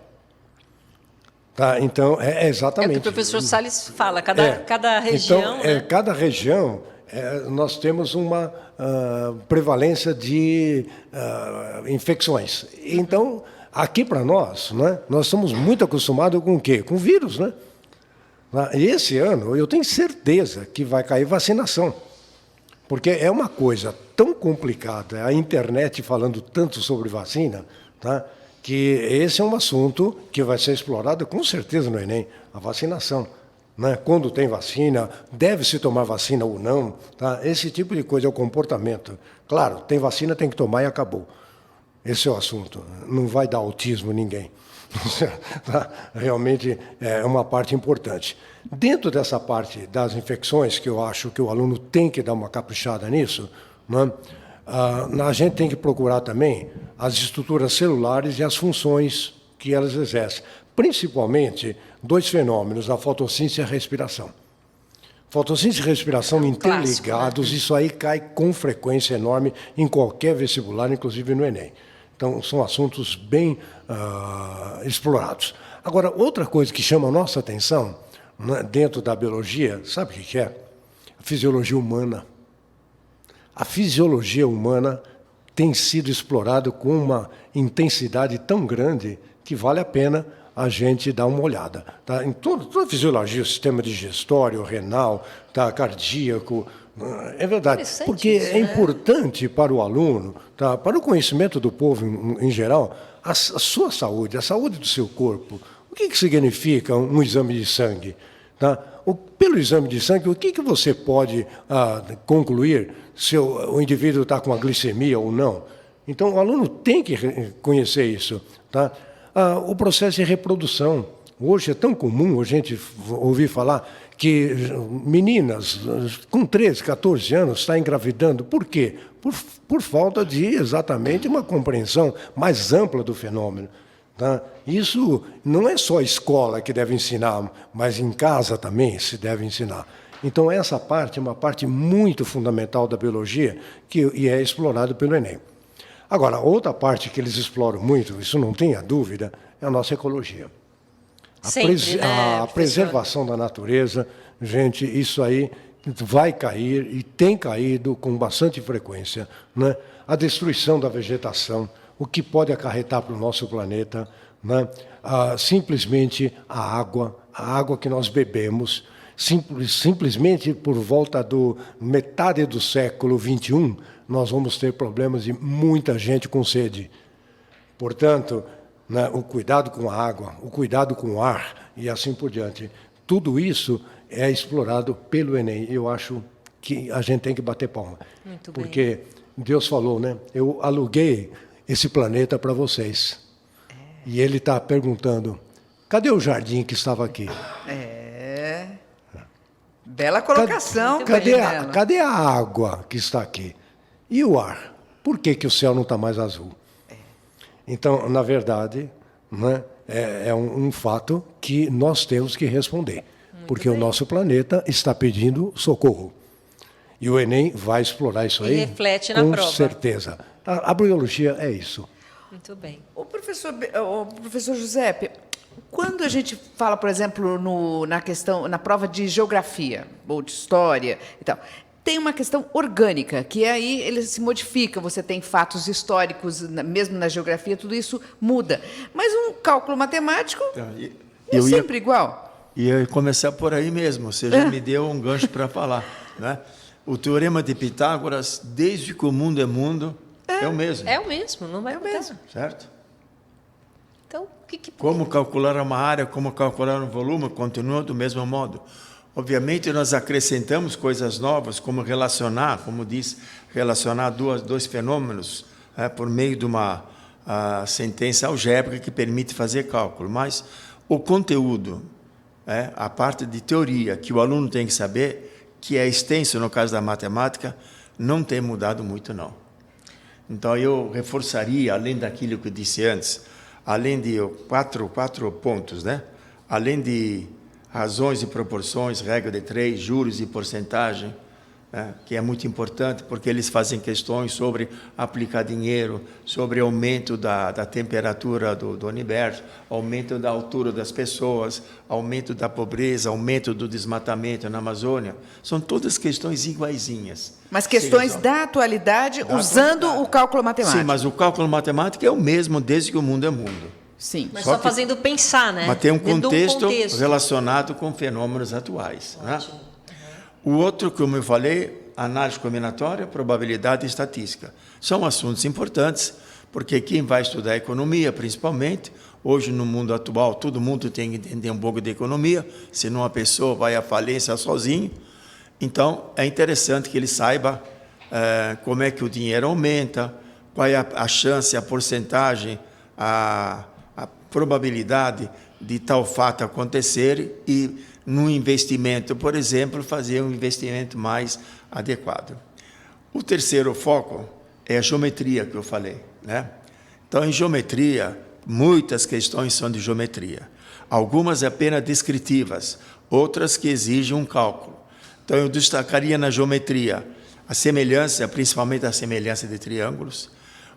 Tá? Então, é exatamente. É o que o professor Salles fala, cada região... Então, né? Cada região, nós temos uma prevalência de infecções. Então, aqui para nós, né, nós estamos muito acostumados com o quê? Com vírus, né? E esse ano, eu tenho certeza que vai cair vacinação. Porque é uma coisa tão complicada, a internet falando tanto sobre vacina, tá? Que esse é um assunto que vai ser explorado com certeza no Enem, a vacinação. Né? Quando tem vacina, deve-se tomar vacina ou não, tá? Esse tipo de coisa é o comportamento. Claro, tem vacina, tem que tomar e acabou. Esse é o assunto. Não vai dar autismo a ninguém. Realmente é uma parte importante. Dentro dessa parte das infecções, que eu acho que o aluno tem que dar uma caprichada nisso, né, a gente tem que procurar também as estruturas celulares e as funções que elas exercem. Principalmente, 2 fenômenos, a fotossíntese e a respiração. Fotossíntese e respiração interligados, né? Isso aí cai com frequência enorme em qualquer vestibular, inclusive no Enem. Então, são assuntos bem explorados. Agora, outra coisa que chama a nossa atenção, né, dentro da biologia, sabe o que é? A fisiologia humana. A fisiologia humana tem sido explorada com uma intensidade tão grande que vale a pena a gente dar uma olhada. Tá? Em toda a fisiologia, o sistema digestório, renal, tá? Cardíaco, é verdade, porque isso, é importante para o aluno, tá? Para o conhecimento do povo em geral, a sua saúde, a saúde do seu corpo. O que significa um exame de sangue? Tá? Pelo exame de sangue, o que você pode concluir se o indivíduo está com a glicemia ou não? Então, o aluno tem que conhecer isso. Tá? O processo de reprodução. Hoje é tão comum a gente ouvir falar que meninas com 13, 14 anos estão engravidando. Por quê? Por falta de exatamente uma compreensão mais ampla do fenômeno. Tá? Isso não é só a escola que deve ensinar, mas em casa também se deve ensinar. Então, essa parte é uma parte muito fundamental da biologia e é explorado pelo Enem. Agora, outra parte que eles exploram muito, isso não tenha dúvida, é a nossa ecologia. A preservação da natureza, gente, isso aí vai cair e tem caído com bastante frequência, né? A destruição da vegetação, o que pode acarretar para o nosso planeta, né? Simplesmente a água que nós bebemos, simplesmente por volta do metade do século XXI, nós vamos ter problemas de muita gente com sede. Portanto, né, o cuidado com a água, o cuidado com o ar e assim por diante, tudo isso é explorado pelo Enem. Eu acho que a gente tem que bater palma. Muito bem. Porque Deus falou, né? Eu aluguei esse planeta para vocês. E ele está perguntando, cadê o jardim que estava aqui? Bela colocação. Cadê a água que está aqui? E o ar? Por que o céu não está mais azul? Então, na verdade, né, é um fato que nós temos que responder. Porque o nosso planeta está pedindo socorro. E o Enem vai explorar isso aí. E reflete na prova. Com certeza. A biologia é isso. Muito bem. O professor Giuseppe, quando a gente fala, por exemplo, na prova de geografia ou de história e tal, tem uma questão orgânica, que aí ele se modifica, você tem fatos históricos, mesmo na geografia, tudo isso muda. Mas um cálculo matemático é sempre igual. Ia começar por aí mesmo, você já me deu um gancho para falar. Né? O teorema de Pitágoras, desde que o mundo é mundo, é o mesmo. É o mesmo, não vai mudar. mesmo. Certo? Então, como calcular uma área, como calcular um volume, continua do mesmo modo. Obviamente, nós acrescentamos coisas novas, como relacionar, como diz, relacionar dois fenômenos por meio de uma sentença algébrica que permite fazer cálculo. Mas o conteúdo, a parte de teoria que o aluno tem que saber, que é extenso no caso da matemática, não tem mudado muito, não. Então, eu reforçaria, além daquilo que eu disse antes, além de quatro pontos, né? Além de razões e proporções, regra de 3, juros e porcentagem, né? Que é muito importante, porque eles fazem questões sobre aplicar dinheiro, sobre aumento da temperatura do universo, aumento da altura das pessoas, aumento da pobreza, aumento do desmatamento na Amazônia. São todas questões iguaizinhas. Mas questões da atualidade, usando o cálculo matemático. Sim, mas o cálculo matemático é o mesmo desde que o mundo é mundo. Sim. Mas só fazendo pensar, né? Mas tem um contexto relacionado com fenômenos atuais. Né? O outro, como eu falei, análise combinatória, probabilidade e estatística. São assuntos importantes, porque quem vai estudar economia, principalmente, hoje no mundo atual, todo mundo tem que entender um pouco de economia, senão a pessoa vai à falência sozinho. Então, é interessante que ele saiba como é que o dinheiro aumenta, qual é a chance, a porcentagem, a probabilidade de tal fato acontecer e, no investimento, por exemplo, fazer um investimento mais adequado. O terceiro foco é a geometria que eu falei, né? Então, em geometria, muitas questões são de geometria. Algumas apenas descritivas, outras que exigem um cálculo. Então, eu destacaria na geometria a semelhança, principalmente a semelhança de triângulos,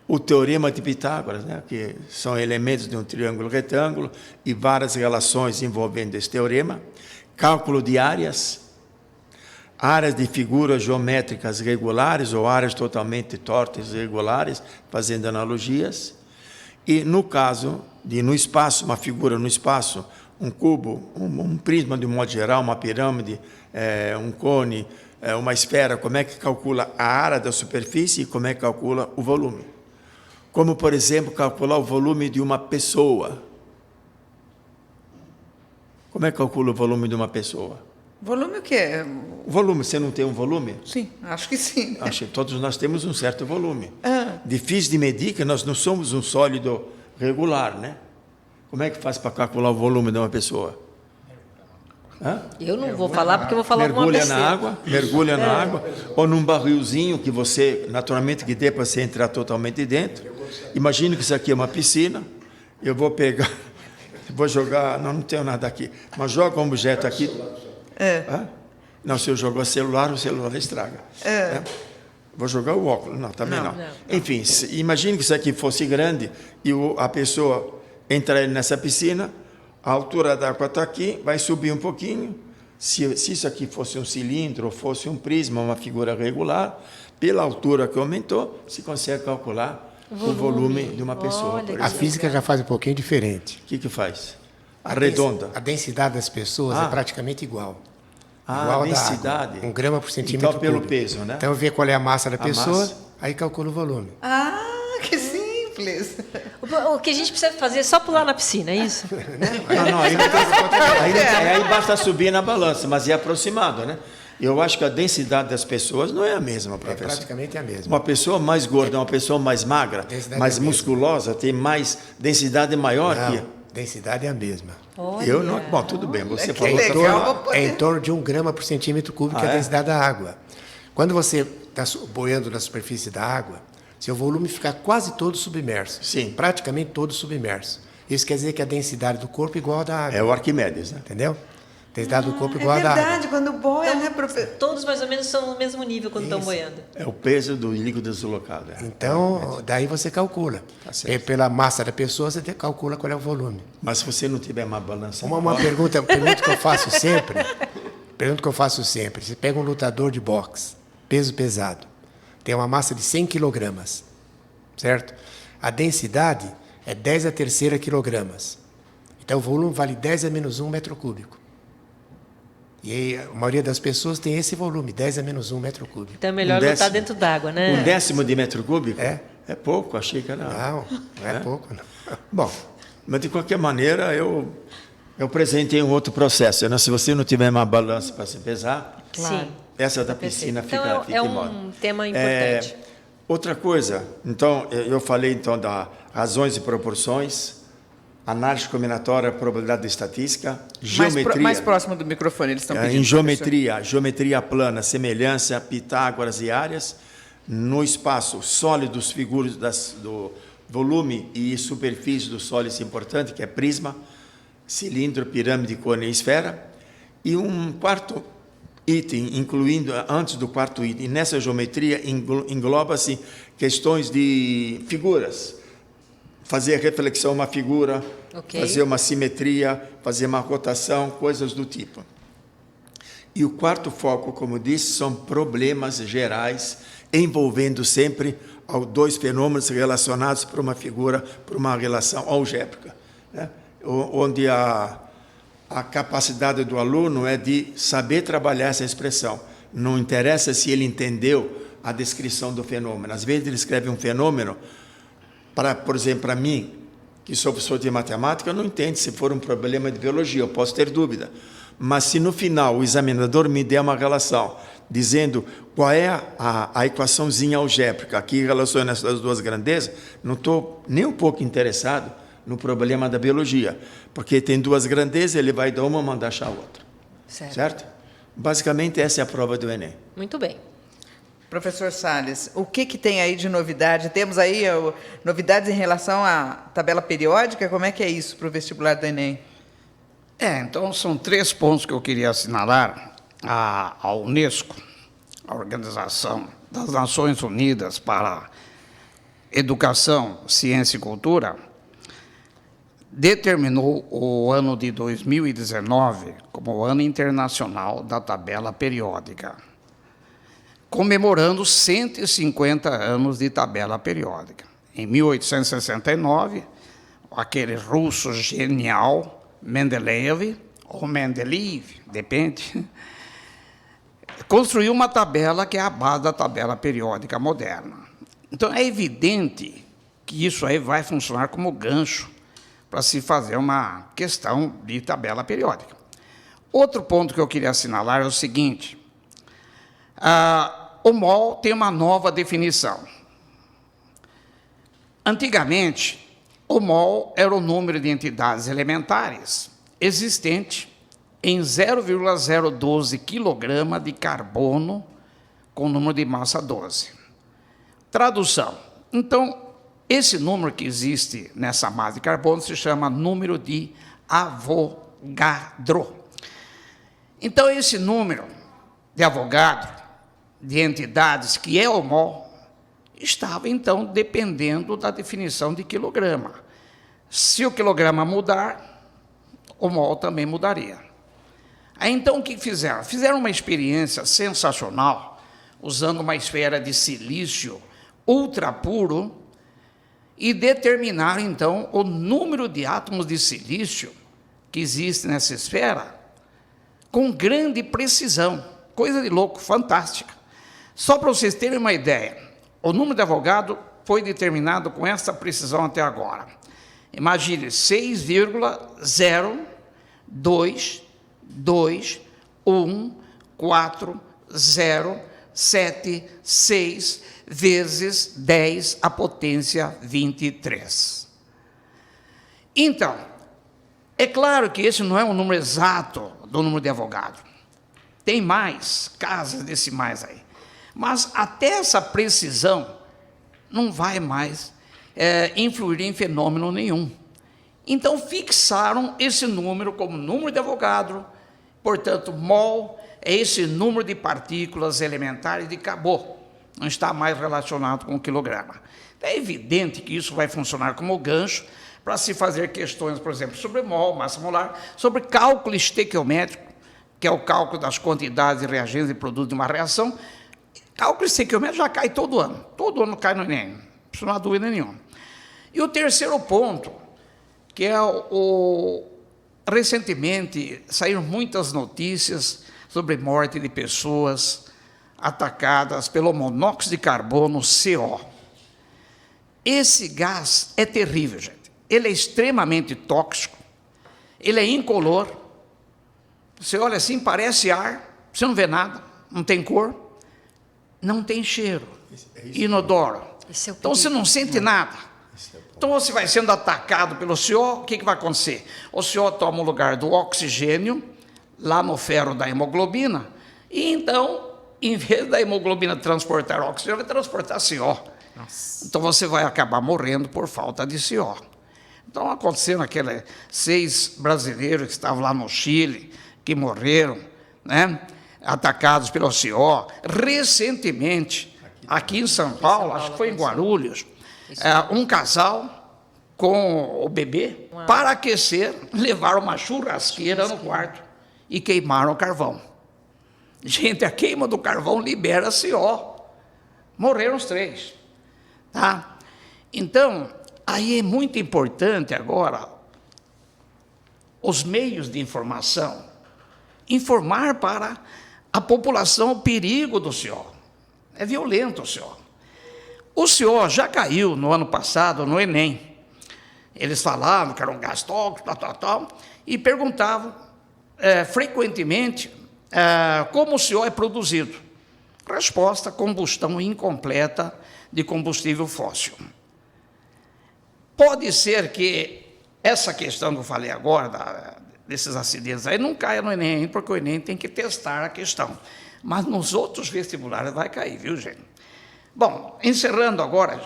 o teorema de Pitágoras, né, que são elementos de um triângulo retângulo e várias relações envolvendo esse teorema, cálculo de áreas de figuras geométricas regulares ou áreas totalmente tortas e irregulares, fazendo analogias, e no caso de no espaço, uma figura no espaço, um cubo, um prisma de um modo geral, uma pirâmide, um cone, uma esfera, como é que calcula a área da superfície e como é que calcula o volume. Como, por exemplo, calcular o volume de uma pessoa. Como é que calcula o volume de uma pessoa? Volume o quê? O volume, você não tem um volume? Sim, acho que sim. Acho que todos nós temos um certo volume. Difícil de medir, que nós não somos um sólido regular, né? Como é que faz para calcular o volume de uma pessoa? Eu não vou falar porque eu vou falar alguma besteira. Mergulha na água, ou num barrilzinho que você, naturalmente, que dê para você entrar totalmente dentro. Imagine que isso aqui é uma piscina, eu vou pegar, vou jogar, não tenho nada aqui, mas joga um objeto aqui. Não, se eu jogar o celular estraga. Vou jogar o óculos, não, também não. Enfim, imagine que isso aqui fosse grande e a pessoa entrar nessa piscina, a altura da água está aqui, vai subir um pouquinho. Se isso aqui fosse um cilindro, ou fosse um prisma, uma figura regular, pela altura que aumentou, se consegue calcular o volume de uma pessoa. A física já faz um pouquinho diferente. O que faz? Arredonda. A densidade das pessoas é praticamente igual. A densidade. 1 grama por centímetro então, pelo cúbico. peso, né? Então, vê qual é a massa da pessoa, aí calcula o volume. Que simples. O que a gente precisa fazer é só pular na piscina, é isso? Não, aí basta subir na balança, mas é aproximado, né? Eu acho que a densidade das pessoas não é a mesma, professor. Praticamente a mesma. Uma pessoa mais gorda, uma pessoa mais magra, mais musculosa, tem mais densidade maior que... Densidade é a mesma. Eu não... Bom, tudo bem, você falou... É em torno de 1 grama por centímetro cúbico a densidade da água. Quando você está boiando na superfície da água, seu volume fica quase todo submerso. Sim. Praticamente todo submerso. Isso quer dizer que a densidade do corpo é igual à da água. É o Arquimedes, né? Entendeu? Densidade do corpo é igual à da água. É verdade, quando boia, né, professor? Todos mais ou menos são no mesmo nível quando estão boiando. É o peso do líquido deslocado. Então, daí você calcula. Pela massa da pessoa, você calcula qual é o volume. Mas se você não tiver uma balança... Uma pergunta que eu faço sempre. Você pega um lutador de boxe, peso pesado, tem uma massa de 100 quilogramas, certo? A densidade é 10 a terceira quilogramas. Então, o volume vale 10 a menos 1 metro cúbico. E aí, a maioria das pessoas tem esse volume, 10 a menos 1 metro cúbico. Então é melhor lutar dentro d'água, né? 1/10 de metro cúbico? É pouco, achei que era... Não é pouco, não. Bom, mas de qualquer maneira, eu apresentei um outro processo, né? Se você não tiver uma balança para se pesar, Sim. essa da piscina então, fica em moda. É um tema importante. Outra coisa, então, eu falei então das razões e proporções, análise combinatória, probabilidade estatística, geometria. Mais próximo do microfone, eles estão pedindo. Em geometria plana, semelhança, Pitágoras e áreas. No espaço, sólidos, figuras do volume e superfície do sólido importante, que é prisma, cilindro, pirâmide, cone e esfera. E um quarto item, incluindo, antes do quarto item, nessa geometria engloba-se questões de figuras. Fazer reflexão uma figura, fazer uma simetria, fazer uma rotação, coisas do tipo. E o quarto foco, como disse, são problemas gerais, envolvendo sempre dois fenômenos relacionados por uma figura, por uma relação algébrica, né? Onde a capacidade do aluno é de saber trabalhar essa expressão. Não interessa se ele entendeu a descrição do fenômeno. Às vezes ele escreve um fenômeno, por exemplo, para mim, que sou professor de matemática, eu não entendo se for um problema de biologia, eu posso ter dúvida. Mas se no final o examinador me der uma relação, dizendo qual é a equaçãozinha algébrica que relaciona essas duas grandezas, não estou nem um pouco interessado no problema da biologia, porque tem duas grandezas, ele vai dar uma, mandar achar a outra. Certo? Basicamente, essa é a prova do Enem. Muito bem. Professor Salles, o que tem aí de novidade? Temos aí novidades em relação à tabela periódica? Como é que é isso para o vestibular do Enem? Então são 3 pontos que eu queria assinalar. A Unesco, a Organização das Nações Unidas para Educação, Ciência e Cultura, determinou o ano de 2019 como o Ano Internacional da Tabela Periódica, comemorando 150 anos de tabela periódica. Em 1869, aquele russo genial, Mendeleev, ou Mendeleev, depende, construiu uma tabela que é a base da tabela periódica moderna. Então, é evidente que isso aí vai funcionar como gancho para se fazer uma questão de tabela periódica. Outro ponto que eu queria assinalar é o seguinte: o MOL tem uma nova definição. Antigamente, o MOL era o número de entidades elementares existente em 0,012 kg de carbono com número de massa 12. Tradução. Então, esse número que existe nessa massa de carbono se chama número de Avogadro. Então, esse número de Avogadro, de entidades, que é o MOL, estava, então, dependendo da definição de quilograma. Se o quilograma mudar, o MOL também mudaria. Aí, então, o que fizeram? Fizeram uma experiência sensacional, usando uma esfera de silício ultra puro, e determinaram, então, o número de átomos de silício que existe nessa esfera com grande precisão. Coisa de louco, fantástica. Só para vocês terem uma ideia, o número de Avogadro foi determinado com essa precisão até agora. Imagine 6,0221407,6 vezes 10 à potência 23. Então, é claro que esse não é um número exato do número de Avogadro. Tem mais casas decimais aí. Mas até essa precisão não vai mais influir em fenômeno nenhum. Então, fixaram esse número como número de Avogadro, portanto, mol é esse número de partículas elementares de acabou. Não está mais relacionado com o quilograma. É evidente que isso vai funcionar como gancho para se fazer questões, por exemplo, sobre mol, massa molar, sobre cálculo estequiométrico, que é o cálculo das quantidades de reagentes e produtos de uma reação. Cálculo estequiométrico já cai todo ano cai no Enem, isso não há dúvida nenhuma. E o terceiro ponto, que é recentemente saíram muitas notícias sobre morte de pessoas atacadas pelo monóxido de carbono, CO. Esse gás é terrível, gente. Ele é extremamente tóxico, ele é incolor. Você olha assim, parece ar, você não vê nada, não tem cor, não tem cheiro, inodoro. Então você não sente nada. Então você vai sendo atacado pelo CO, o que vai acontecer? O CO toma o lugar do oxigênio, lá no ferro da hemoglobina, e então, em vez da hemoglobina transportar oxigênio, vai transportar CO. Nossa. Então você vai acabar morrendo por falta de CO. Então aconteceram aqueles 6 brasileiros que estavam lá no Chile, que morreram, né, atacados pelo CO. Recentemente, aqui em São Paulo, acho que foi em Guarulhos, um casal com o bebê, para aquecer, levaram uma churrasqueira no quarto e queimaram o carvão. Gente, a queima do carvão libera CO. Morreram os 3. Tá? Então, aí é muito importante agora os meios de informação, informar para a população o perigo do CO. É violento o CO. O CO já caiu no ano passado no Enem. Eles falavam que era um gás tóxico, tal, e perguntavam frequentemente como o CO é produzido. Resposta: combustão incompleta de combustível fóssil. Pode ser que essa questão que eu falei agora, desses acidentes aí, não caia no Enem, porque o Enem tem que testar a questão. Mas nos outros vestibulares vai cair, viu, gente? Bom, encerrando agora,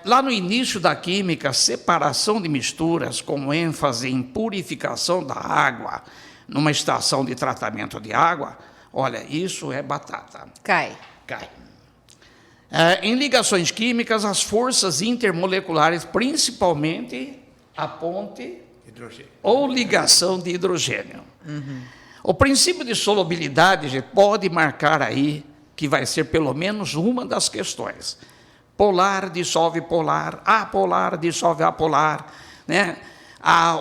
lá no início da química, separação de misturas com ênfase em purificação da água, numa estação de tratamento de água, olha, isso é batata. Cai. Cai. Em ligações químicas, as forças intermoleculares, principalmente a ponte ou ligação de hidrogênio. O princípio de solubilidade, gente, pode marcar aí que vai ser pelo menos uma das questões. Polar dissolve polar, apolar dissolve apolar, né?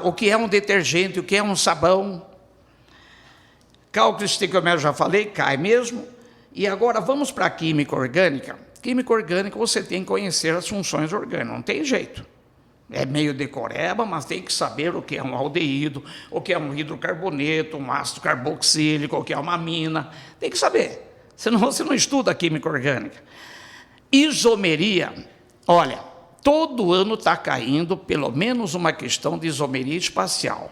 O que é um detergente, o que é um sabão. Cálculo estequiométrico, já falei, cai mesmo. E agora vamos para a química orgânica. Química orgânica, você tem que conhecer as funções orgânicas, não tem jeito. É meio decoreba, mas tem que saber o que é um aldeído, o que é um hidrocarboneto, um ácido carboxílico, o que é uma amina. Tem que saber, senão você não estuda a química orgânica. Isomeria, olha, todo ano está caindo pelo menos uma questão de isomeria espacial.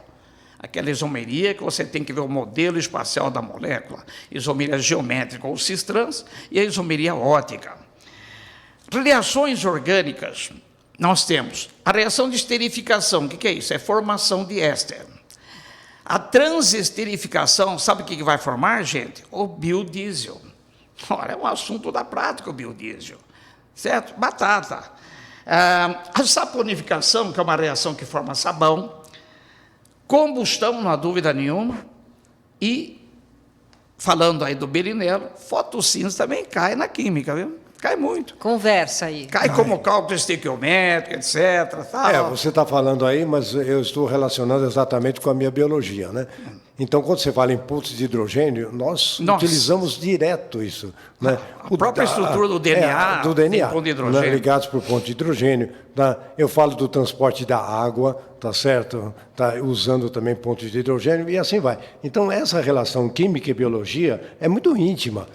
Aquela isomeria que você tem que ver o modelo espacial da molécula, isomeria geométrica ou cis-trans, e a isomeria óptica. Reações orgânicas, nós temos a reação de esterificação. O que é isso? É formação de éster. A transesterificação, sabe o que vai formar, gente? O biodiesel. Olha, é um assunto da prática o biodiesel, certo? Batata. A saponificação, que é uma reação que forma sabão. Combustão, não há dúvida nenhuma. E, falando aí do belinelo, fotossíntese também cai na química, viu? Cai muito. Conversa aí. Cai como cálculo estequiométrico, etc. Tal. Você está falando aí, mas eu estou relacionando exatamente com a minha biologia, né? Então, quando você fala em pontos de hidrogênio, nós utilizamos direto isso, né? A própria estrutura do DNA, do DNA, ponto de hidrogênio. Né? Ligados por ponto de hidrogênio. Tá? Eu falo do transporte da água, tá certo? Tá usando também pontos de hidrogênio e assim vai. Então, essa relação química e biologia é muito íntima,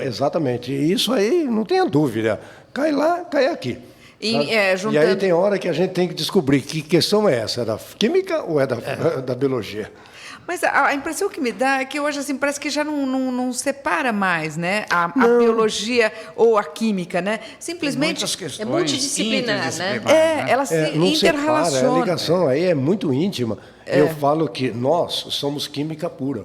exatamente. E isso aí, não tenha dúvida. Cai lá, cai aqui. E aí tem hora que a gente tem que descobrir que questão é essa, é da química ou é da biologia? Mas a impressão que me dá é que hoje assim, parece que já não separa mais, né? A biologia ou a química, né? Simplesmente é multidisciplinar, né? Ela se interrelaciona. Separa, a ligação aí é muito íntima. Eu falo que nós somos química pura.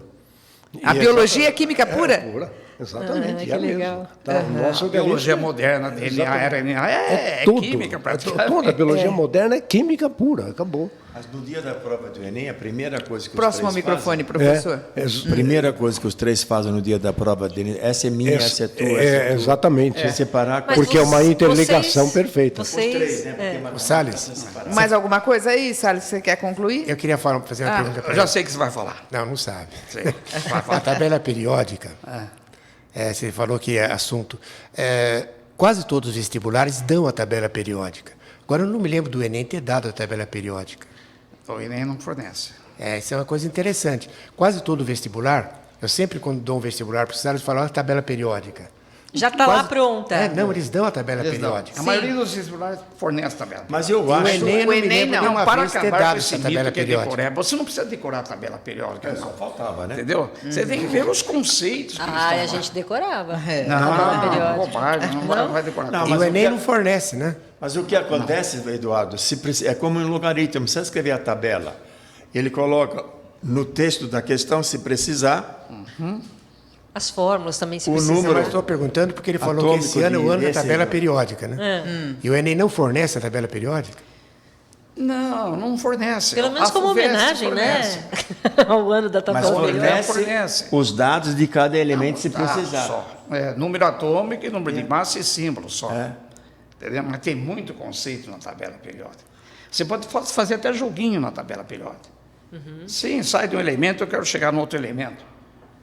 A biologia é química pura? É pura. Exatamente, que legal. mesmo. Tá, nosso biologia moderna, DNA, RNA, é tudo, química praticamente. Toda a biologia moderna é química pura, acabou. Mas no dia da prova do Enem, a primeira coisa que Próximo os três microfone, fazem, professor. a primeira coisa que os três fazem no dia da prova do Enem, essa é minha, essa é tua, essa é tua. Exatamente. Separar. Porque é uma interligação perfeita. Vocês, Os três, né? Porque O Salles, Mais alguma coisa aí, Salles, você quer concluir? eu queria fazer uma pergunta para Eu já sei que você vai falar. Não sabe. A tabela periódica, você falou que é assunto. Quase todos os vestibulares dão a tabela periódica. Agora, eu não me lembro do Enem ter dado a tabela periódica. O Enem não fornece. Isso é uma coisa interessante. Quase todo vestibular, eu sempre, quando dou um vestibular para os eles falam a tabela periódica. já está lá pronta. Não, eles dão a tabela periódica. A maioria dos vestibulares fornece a tabela. Mas eu O acho... Enem, eu não me lembro de uma para vez ter acabar dado com esse essa mito tabela que é periódica. decorar, você não precisa decorar a tabela periódica, não. Faltava, né? Entendeu? Você tem que ver os conceitos que eles estão A lá. gente decorava. Não, bobagem, não vai decorar. Não, E mas o o Enem que- não fornece, né? Mas o que acontece, Eduardo, é como um logaritmo, precisa escrever a tabela. Ele coloca no texto da questão, se precisar, As fórmulas também se O precisam. número- Eu estou perguntando porque ele falou que Atômico esse ano é o ano da desse- tabela periódica, né? E o Enem não fornece a tabela periódica? Não fornece. Pelo menos A como FUVEST homenagem, fornece. né? Ao ano da mas tabela periódica. fornece os dados de cada elemento se precisar. Só. Número atômico, número de massa e símbolo só. Entendeu? Mas tem muito conceito na tabela periódica. Você pode fazer até joguinho na tabela periódica. Sim, sai de um elemento, eu quero chegar no outro elemento.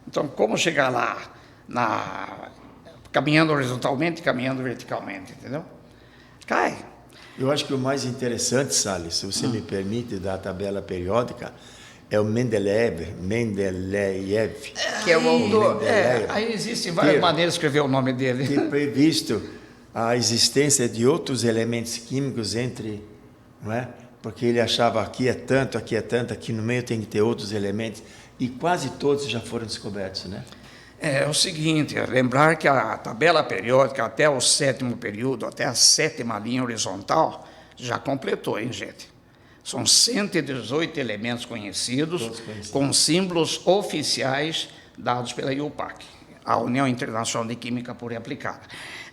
Então, como chegar lá, caminhando horizontalmente e caminhando verticalmente, entendeu? Cai. Eu acho que o mais interessante, Salles, se você me permite, da tabela periódica, é o Mendeleev, Que é o autor. Aí existem várias maneiras de escrever o nome dele. ter previsto a existência de outros elementos químicos entre, não é, porque ele achava aqui é tanto, aqui no meio tem que ter outros elementos, e quase todos já foram descobertos, né? É o seguinte, lembrar que a tabela periódica até o 7º período, até a 7ª linha horizontal, já completou, hein, gente? São 118 elementos conhecidos, com símbolos oficiais dados pela IUPAC, a União Internacional de Química Pura e Aplicada.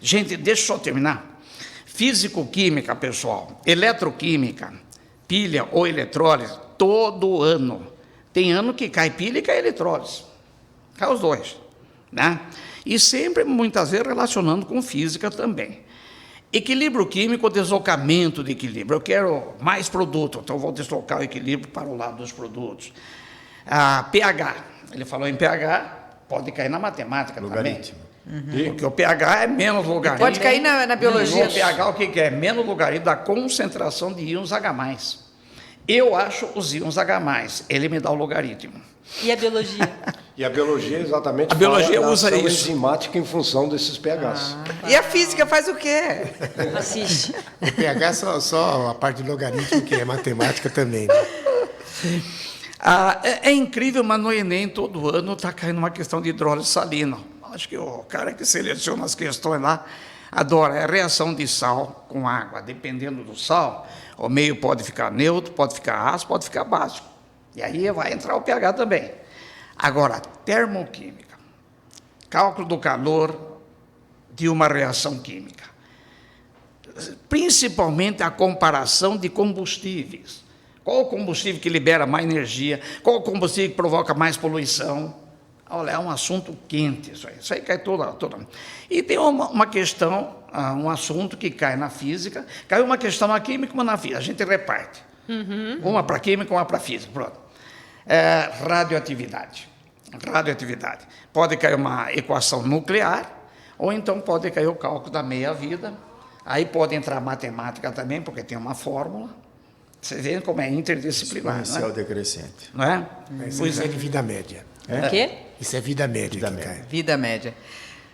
Gente, deixa eu só terminar. Físico-química, pessoal, eletroquímica, pilha ou eletrólise, todo ano. Tem ano que cai pilha e cai eletrólise. Cai os dois, né? E sempre, muitas vezes, relacionando com física também. Equilíbrio químico, deslocamento de equilíbrio. Eu quero mais produto, então vou deslocar o equilíbrio para o lado dos produtos. pH, ele falou em pH, pode cair na matemática Logaritmo. também. Porque o pH é menos logaritmo. Pode cair na biologia. O pH, o que é? Menos logaritmo da concentração de íons H+. Eu acho os íons H+, ele me dá o logaritmo. E a biologia? E a biologia exatamente A biologia fala da usa ação isso. enzimática em função desses pHs. E a física faz o quê? Assiste. O pH é só a parte de logaritmo, que é matemática também, né? É incrível, mas no Enem todo ano está caindo uma questão de hidrólise salina. Acho que o cara que seleciona as questões lá adora. É a reação de sal com água. Dependendo do sal, o meio pode ficar neutro, pode ficar ácido, pode ficar básico. E aí vai entrar o pH também. Agora, termoquímica. Cálculo do calor de uma reação química. Principalmente a comparação de combustíveis. Qual o combustível que libera mais energia? Qual o combustível que provoca mais poluição? Olha, é um assunto quente isso aí. Isso aí cai toda. E tem uma questão, um assunto que cai na física, cai uma questão na química e uma na física. A gente reparte. Uma para química, uma para física. Pronto. Radioatividade. Radioatividade. Pode cair uma equação nuclear, ou então pode cair o cálculo da meia-vida. Aí pode entrar matemática também, porque tem uma fórmula. Você vê como é interdisciplinar, Exponencial decrescente. não é? Isso é de vida média. O quê? Isso é vida média que cai. Vida média.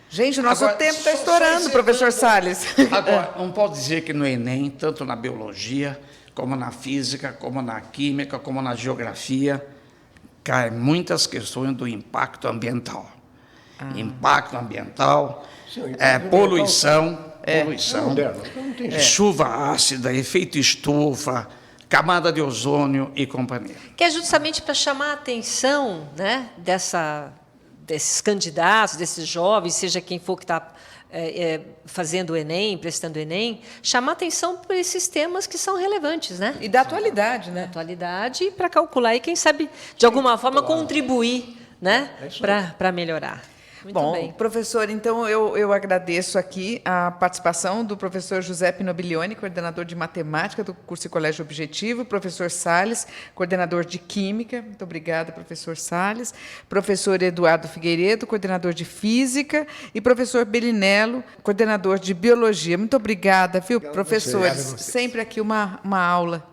Gente, o nosso Agora, tempo está só estourando, encerrando. professor Salles. Agora, não pode dizer que no Enem, tanto na biologia, como na física, como na química, como na geografia, caem muitas questões do impacto ambiental. Impacto ambiental, poluição, Não tem jeito. chuva ácida, efeito estufa, camada de ozônio e companhia. Que é justamente para chamar a atenção, né, desses candidatos, desses jovens, seja quem for que está fazendo o Enem, prestando o Enem, chamar a atenção por esses temas que são relevantes, né? E da atualidade, né? Atualidade para calcular e, quem sabe, de alguma forma, contribuir, né, para melhorar. Muito Bom, bem. professor, então eu agradeço aqui a participação do professor Giuseppe Nobilioni, coordenador de matemática do curso Colégio Objetivo, professor Salles, coordenador de química. Muito obrigada, professor Salles. Professor Eduardo Figueiredo, coordenador de física, e professor Belinello, coordenador de biologia. Muito obrigada, viu, professores? Obrigado a vocês. Sempre aqui uma aula.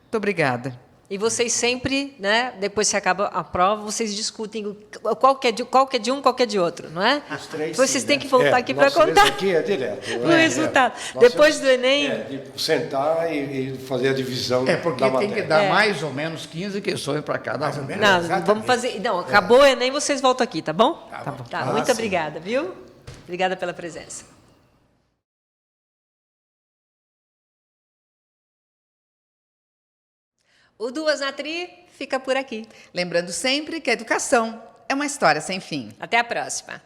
Muito obrigada. E vocês sempre, né, depois que acaba a prova, vocês discutem qual que é de um, qual que é de outro, não é? Os três, Vocês sim, têm né? que voltar aqui para nosso contar aqui é direto. o resultado. Depois do Enem... De sentar e fazer a divisão Porque da tem matéria. que dar mais ou menos 15 questões para cada um. Não, Exatamente. vamos fazer... Não, acabou o Enem, vocês voltam aqui, tá bom? Tá bom. Tá, muito obrigada, viu? Obrigada pela presença. O Duas na Tri fica por aqui. Lembrando sempre que a educação é uma história sem fim. Até a próxima.